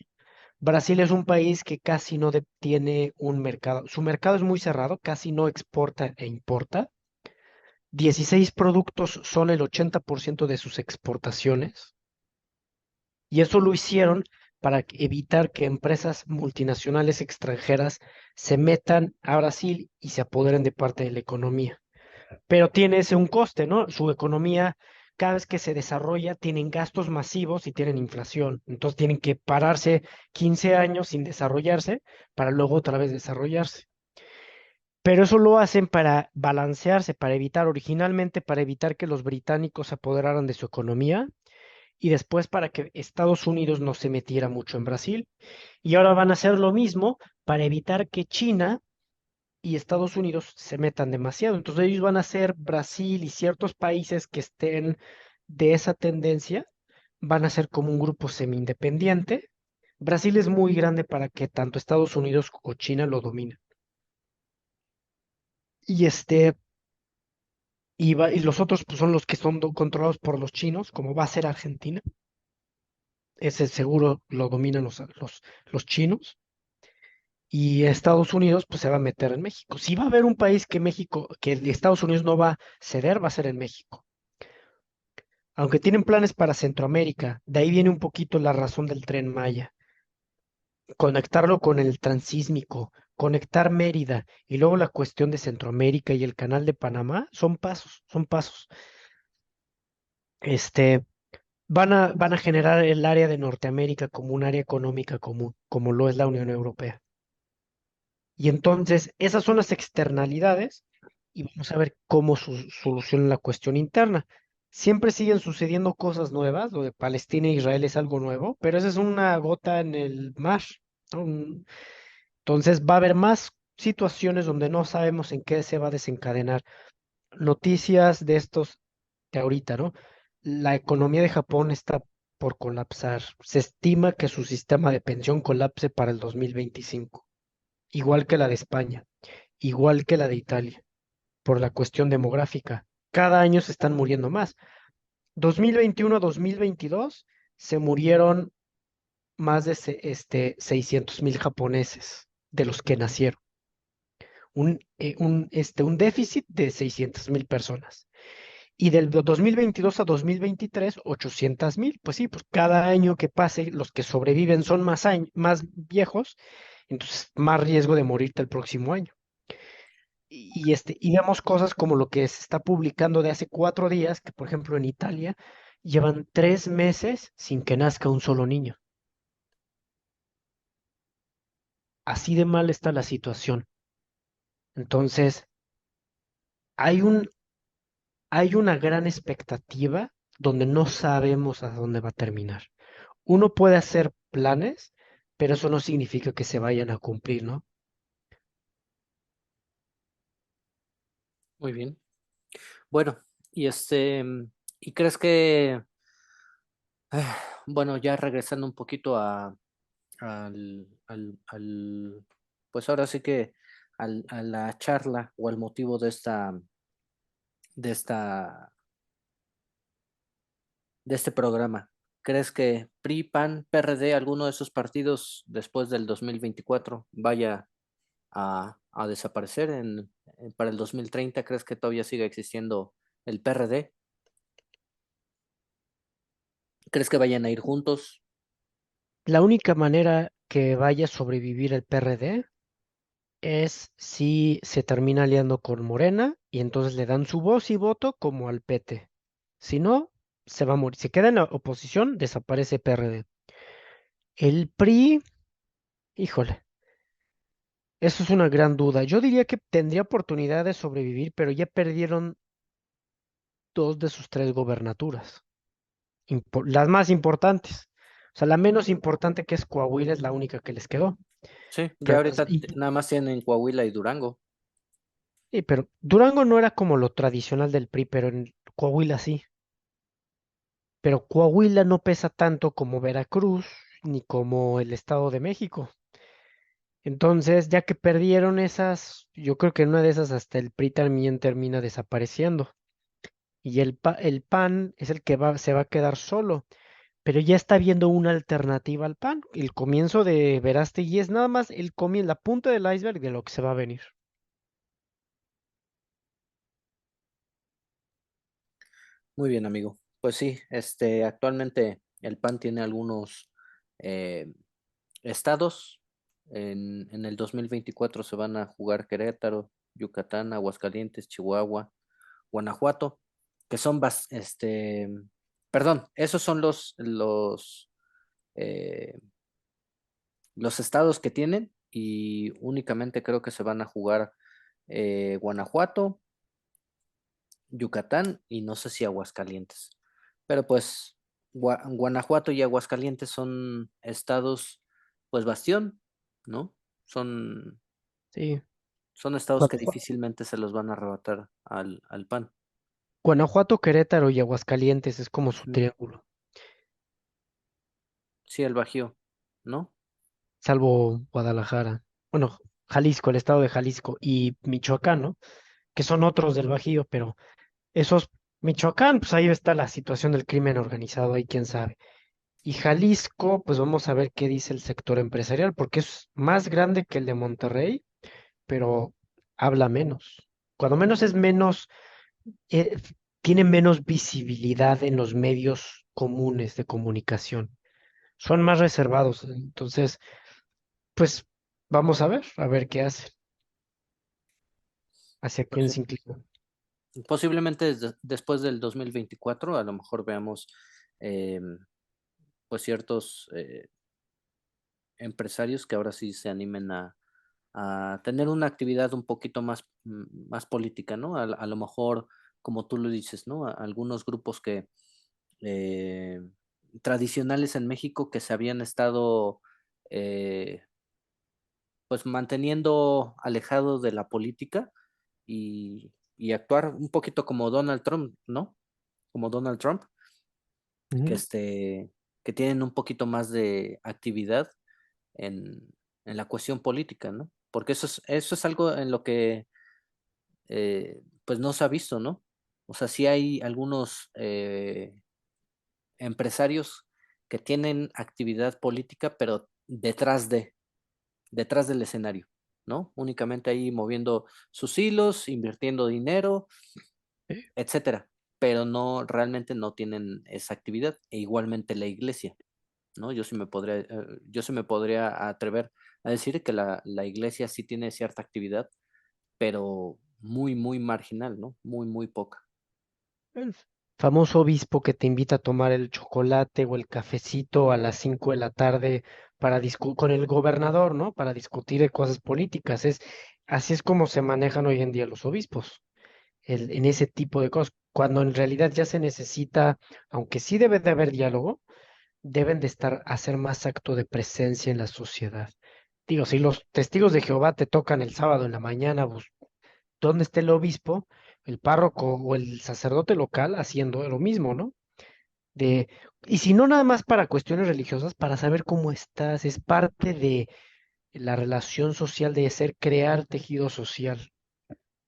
Brasil es un país que casi no tiene un mercado. Su mercado es muy cerrado, casi no exporta e importa. 16 productos son el 80% de sus exportaciones. Y eso lo hicieron para evitar que empresas multinacionales extranjeras se metan a Brasil y se apoderen de parte de la economía. Pero tiene ese un coste, ¿no? Su economía, cada vez que se desarrolla, tienen gastos masivos y tienen inflación. Entonces tienen que pararse 15 años sin desarrollarse para luego otra vez desarrollarse. Pero eso lo hacen para balancearse, originalmente para evitar que los británicos se apoderaran de su economía y después para que Estados Unidos no se metiera mucho en Brasil. Y ahora van a hacer lo mismo para evitar que China y Estados Unidos se metan demasiado. Entonces ellos van a hacer Brasil y ciertos países que estén de esa tendencia, van a ser como un grupo semi-independiente. Brasil es muy grande para que tanto Estados Unidos o China lo dominen. Y y los otros pues, son los que son controlados por los chinos, como va a ser Argentina. Ese seguro lo dominan los chinos. Y Estados Unidos pues se va a meter en México. Si va a haber un país que Estados Unidos no va a ceder, va a ser en México. Aunque tienen planes para Centroamérica, de ahí viene un poquito la razón del Tren Maya. Conectarlo con el transísmico, conectar Mérida y luego la cuestión de Centroamérica y el Canal de Panamá, son pasos, son pasos. Van a generar el área de Norteamérica como un área económica común, como lo es la Unión Europea. Y entonces, esas son las externalidades y vamos a ver cómo solucionan la cuestión interna. Siempre siguen sucediendo cosas nuevas, lo de Palestina e Israel es algo nuevo, pero esa es una gota en el mar, ¿no? Entonces va a haber más situaciones donde no sabemos en qué se va a desencadenar. Noticias de estos de ahorita, ¿no? La economía de Japón está por colapsar. Se estima que su sistema de pensión colapse para el 2025, igual que la de España, igual que la de Italia, por la cuestión demográfica. Cada año se están muriendo más. 2021 a 2022 se murieron más de 600,000 japoneses de los que nacieron. Un déficit de 600,000 personas. Y del 2022 a 2023, 800,000. Pues sí, pues cada año que pase, los que sobreviven son más viejos, entonces más riesgo de morirte el próximo año. y vemos cosas como lo que se está publicando de hace 4 días, que por ejemplo en Italia llevan 3 meses sin que nazca un solo niño. Así de mal está la situación. Entonces, hay un, hay una gran expectativa donde no sabemos a dónde va a terminar. Uno puede hacer planes, pero eso no significa que se vayan a cumplir, ¿no? Muy bien. Bueno, ¿y crees que, bueno, ya regresando un poquito pues ahora sí que a la charla o al motivo de esta, de este programa? ¿Crees que PRI, PAN, PRD, alguno de esos partidos después del 2024 vaya a desaparecer para el 2030? ¿Crees que todavía siga existiendo el PRD? ¿Crees que vayan a ir juntos? La única manera que vaya a sobrevivir el PRD es si se termina aliando con Morena y entonces le dan su voz y voto como al PT. Si no, se va a morir. Si queda en la oposición, desaparece PRD. El PRI, híjole, eso es una gran duda. Yo diría que tendría oportunidad de sobrevivir, pero ya perdieron 2 de sus 3 gobernaturas, las más importantes. O sea, la menos importante, que es Coahuila, es la única que les quedó. Sí, ya Pero, ahorita nada más tienen Coahuila y Durango. pero Durango no era como lo tradicional del PRI, pero en Coahuila sí. Pero Coahuila no pesa tanto como Veracruz ni como el Estado de México. Entonces, ya que perdieron esas, yo creo que en una de esas hasta el PRI también termina desapareciendo. Y el PAN es el que se va a quedar solo. Pero ya está viendo una alternativa al PAN. El comienzo de Verástegui es nada más la punta del iceberg de lo que se va a venir. Muy bien, amigo. Pues sí, actualmente el PAN tiene algunos eh, estados. En el 2024 se van a jugar Querétaro, Yucatán, Aguascalientes, Chihuahua, Guanajuato, que son perdón, esos son eh, los estados que tienen, y únicamente creo que se van a jugar Guanajuato, Yucatán y no sé si Aguascalientes. Pero pues Guanajuato y Aguascalientes son estados, pues bastión, ¿no? Son, Sí. son estados que Guanajuato, difícilmente se los van a arrebatar al PAN. Guanajuato, Querétaro y Aguascalientes es como su Ujú. triángulo. Sí, el Bajío, ¿no? Salvo Guadalajara. Bueno, Jalisco, el estado de Jalisco y Michoacán, ¿no? Que son otros del Bajío, pero esos, Michoacán, pues ahí está la situación del crimen organizado, ahí quién sabe. Y Jalisco, pues vamos a ver qué dice el sector empresarial, porque es más grande que el de Monterrey, pero habla menos. Cuando menos es menos, eh, tiene menos visibilidad en los medios comunes de comunicación. Son más reservados. Entonces, pues vamos a ver qué hace, hacia Pues quién sí. se inclina. Posiblemente después del 2024 a lo mejor veamos pues ciertos empresarios que ahora sí se animen a tener una actividad un poquito más política, ¿no? A lo mejor, como tú lo dices, ¿no? Algunos grupos que eh, tradicionales en México que se habían estado eh, pues manteniendo alejados de la política, y actuar un poquito como Donald Trump, ¿no? Como Donald Trump, que Ujú. que tienen un poquito más de actividad en, en la cuestión política, ¿no? Porque eso es algo en lo que pues no se ha visto, ¿no? O sea, sí hay algunos empresarios que tienen actividad política, pero detrás del escenario, ¿no? Únicamente ahí moviendo sus hilos, invirtiendo dinero, Eh, etcétera, pero no, realmente no tienen esa actividad. E igualmente la iglesia, ¿no? Yo sí me podría atrever a decir que la iglesia sí tiene cierta actividad, pero muy, muy marginal, ¿no? Muy, muy poca. El famoso obispo que te invita a tomar el chocolate o el cafecito a las 5 de la tarde para con el gobernador, ¿no? Para discutir de cosas políticas. Así es como se manejan hoy en día los obispos, en ese tipo de cosas. Cuando en realidad ya se necesita, aunque sí debe de haber diálogo, deben de hacer más acto de presencia en la sociedad. Digo, si los testigos de Jehová te tocan el sábado en la mañana, pues, ¿dónde está el obispo, el párroco o el sacerdote local haciendo lo mismo, ¿no? De, y si no nada más para cuestiones religiosas, para saber cómo estás, es parte de la relación social, de hacer crear tejido social,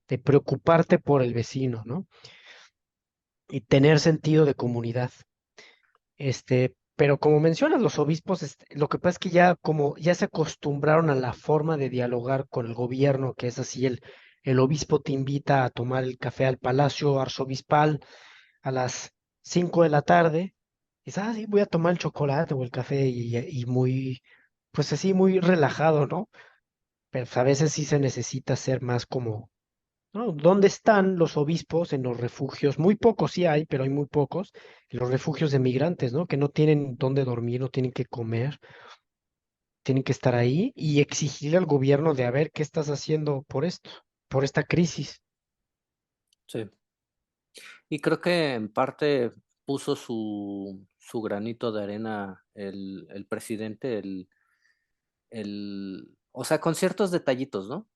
de preocuparte por el vecino, ¿no? Y tener sentido de comunidad. Pero como mencionas, los obispos, lo que pasa es que ya como ya se acostumbraron a la forma de dialogar con el gobierno, que es así, el obispo te invita a tomar el café al Palacio Arzobispal a las 5 de la tarde, y dices, sí, voy a tomar el chocolate o el café y muy, pues así, muy relajado, ¿no? Pero pues, a veces sí se necesita ser más como, ¿no? ¿Dónde están los obispos en los refugios? Muy pocos sí hay, pero hay muy pocos, en los refugios de migrantes, ¿no? Que no tienen dónde dormir, no tienen que comer, tienen que estar ahí y exigirle al gobierno de a ver qué estás haciendo por esto, por esta crisis. Sí. Y creo que en parte puso su granito de arena el presidente, o sea, con ciertos detallitos, ¿no?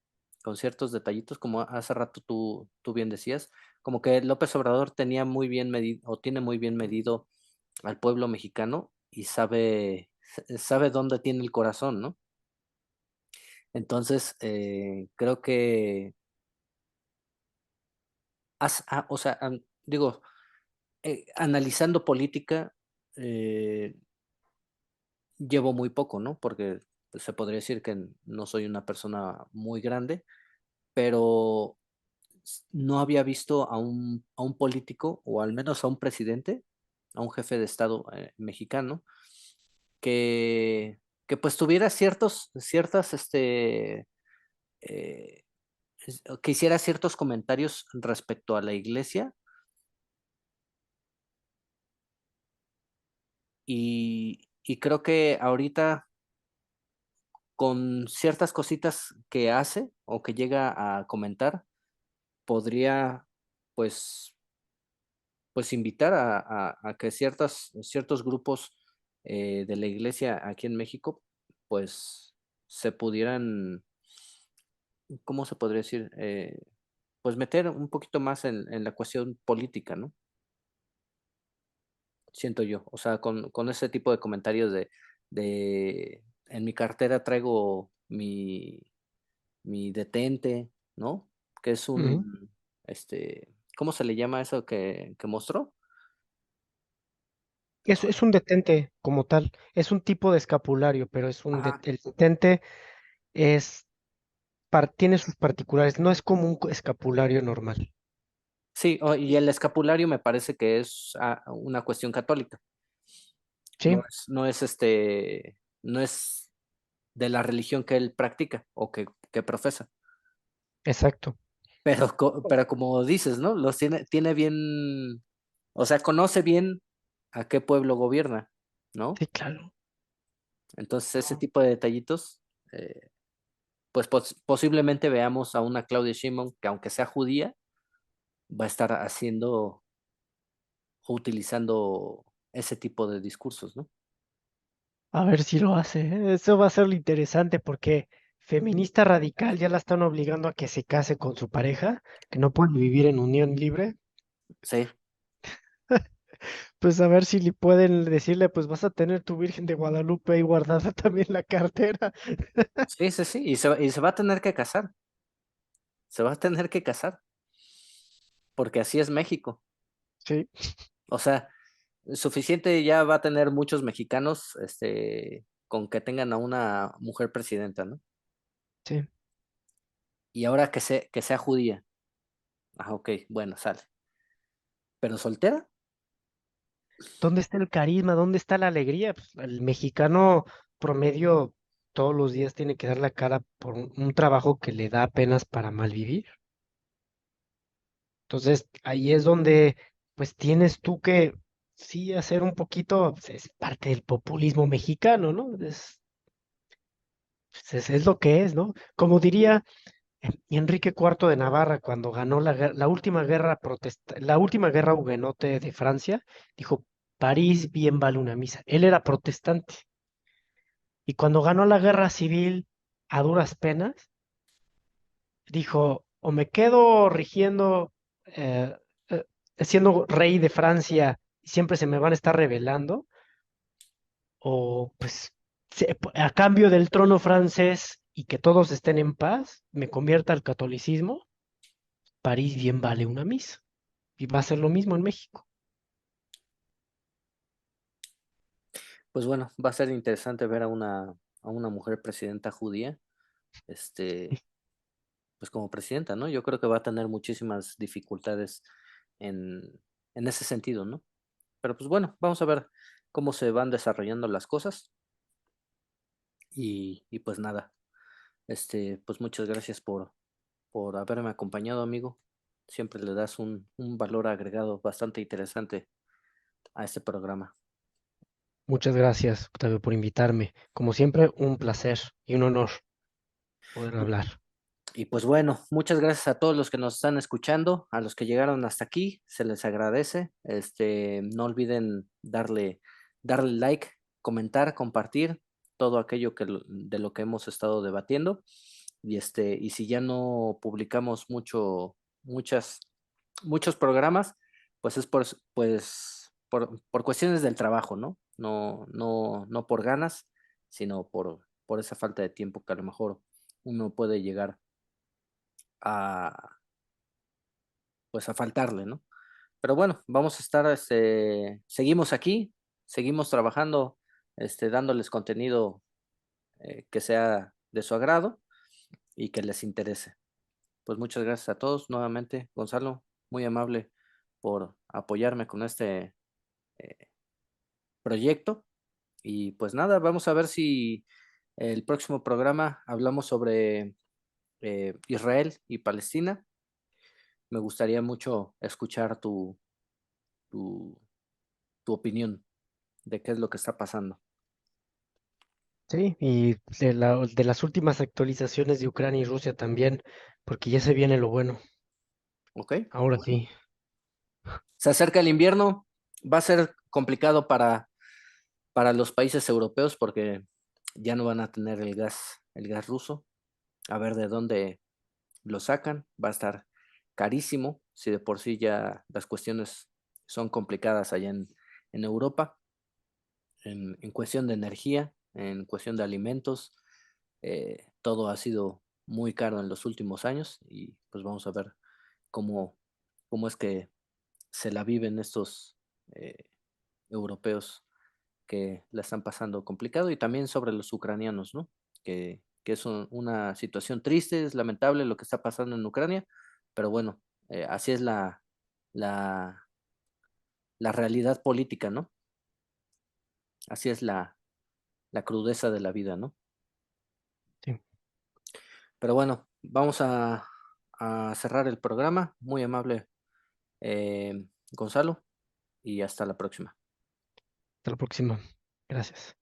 Con ciertos detallitos, como hace rato tú bien decías, como que López Obrador tenía muy bien medido, o tiene muy bien medido al pueblo mexicano y sabe dónde tiene el corazón, ¿no? Entonces, creo que, o sea, digo, analizando política, eh, llevo muy poco, ¿no? Porque pues, se podría decir que no soy una persona muy grande, pero no había visto a un político, o al menos a un presidente, a un jefe de Estado mexicano, que, pues tuviera ciertas, eh, que hiciera ciertos comentarios respecto a la iglesia y creo que ahorita con ciertas cositas que hace o que llega a comentar, podría pues invitar a que ciertos grupos de la iglesia aquí en México, pues se pudieran, ¿cómo se podría decir? Pues meter un poquito más en la cuestión política, ¿no? Siento yo. O sea, con ese tipo de comentarios en mi cartera traigo mi detente, ¿no? Que es Ujú. ¿cómo se le llama eso que mostró? Es un detente como tal, es un tipo de escapulario, pero Ajá. el detente es, tiene sus particulares, no es como un escapulario normal. Sí, y el escapulario me parece que es una cuestión católica. Sí, No es de la religión que él practica o que profesa. exacto. Pero, pero como dices, ¿no? Los tiene bien, o sea, conoce bien a qué pueblo gobierna, ¿no? Sí, claro. Entonces, ese tipo de detallitos, eh, pues posiblemente veamos a una Claudia Sheinbaum que aunque sea judía, va a estar haciendo o utilizando ese tipo de discursos, ¿no? A ver si lo hace. Eso va a ser lo interesante porque feminista radical ya la están obligando a que se case con su pareja, que no pueden vivir en unión libre. Sí, Pues a ver si le pueden decirle, pues vas a tener tu Virgen de Guadalupe ahí guardada también en la cartera. sí, sí, sí, y se va a tener que casar, se va a tener que casar, porque así es México. Sí, O sea, suficiente ya va a tener muchos mexicanos, con que tengan a una mujer presidenta, ¿no? sí. Y ahora que sea judía. Ah, ok, bueno, sale. ¿Pero soltera? ¿Dónde está el carisma? ¿Dónde está la alegría? Pues, el mexicano promedio todos los días tiene que dar la cara por un trabajo que le da apenas para malvivir. Entonces, ahí es donde, pues, tienes tú que, sí, hacer un poquito, pues, es parte del populismo mexicano, ¿no? Es lo que es, ¿no? Como diría Enrique IV de Navarra cuando ganó la última la última guerra hugonote de Francia, dijo, París bien vale una misa. Él era protestante. Y cuando ganó la guerra civil a duras penas, dijo, o me quedo rigiendo, eh, eh, siendo rey de Francia y siempre se me van a estar rebelando, o pues a cambio del trono francés y que todos estén en paz, me convierta al catolicismo, París bien vale una misa. Y va a ser lo mismo en México. Pues bueno, va a ser interesante ver a una mujer presidenta judía, pues como presidenta, ¿no? Yo creo que va a tener muchísimas dificultades en, en ese sentido, ¿no? Pero pues bueno, vamos a ver cómo se van desarrollando las cosas y pues nada, pues muchas gracias por haberme acompañado, amigo. Siempre le das un valor agregado bastante interesante a este programa. Muchas gracias, Octavio, por invitarme. Como siempre, un placer y un honor poder hablar. Y pues bueno, muchas gracias a todos los que nos están escuchando, a los que llegaron hasta aquí, se les agradece. No olviden darle like, comentar, compartir todo aquello de lo que hemos estado debatiendo. Y si ya no publicamos muchos programas, pues es por cuestiones del trabajo, ¿no? No por ganas, sino por esa falta de tiempo que a lo mejor uno puede llegar a, pues a faltarle, ¿no? Pero bueno, vamos a estar, seguimos aquí, seguimos trabajando, dándoles contenido que sea de su agrado y que les interese. Pues muchas gracias a todos nuevamente, Gonzalo, muy amable por apoyarme con este proyecto. Y pues nada, vamos a ver si el próximo programa hablamos sobre Israel y Palestina. Me gustaría mucho escuchar tu, tu opinión de qué es lo que está pasando. Sí, y de las últimas actualizaciones de Ucrania y Rusia también, porque ya se viene lo bueno. ¿Ok? Ahora sí. Se acerca el invierno, va a ser complicado para los países europeos porque ya no van a tener el gas ruso. A ver de dónde lo sacan, va a estar carísimo, si de por sí ya las cuestiones son complicadas allá en Europa, en cuestión de energía, en cuestión de alimentos, todo ha sido muy caro en los últimos años y pues vamos a ver cómo, cómo es que se la viven estos eh, europeos que la están pasando complicado y también sobre los ucranianos, ¿no? Que es una situación triste, es lamentable lo que está pasando en Ucrania, pero bueno, así es la, la realidad política, ¿no? Así es la crudeza de la vida, ¿no? Sí. Pero bueno, vamos a cerrar el programa. Muy amable, Gonzalo, y hasta la próxima. Hasta la próxima. Gracias.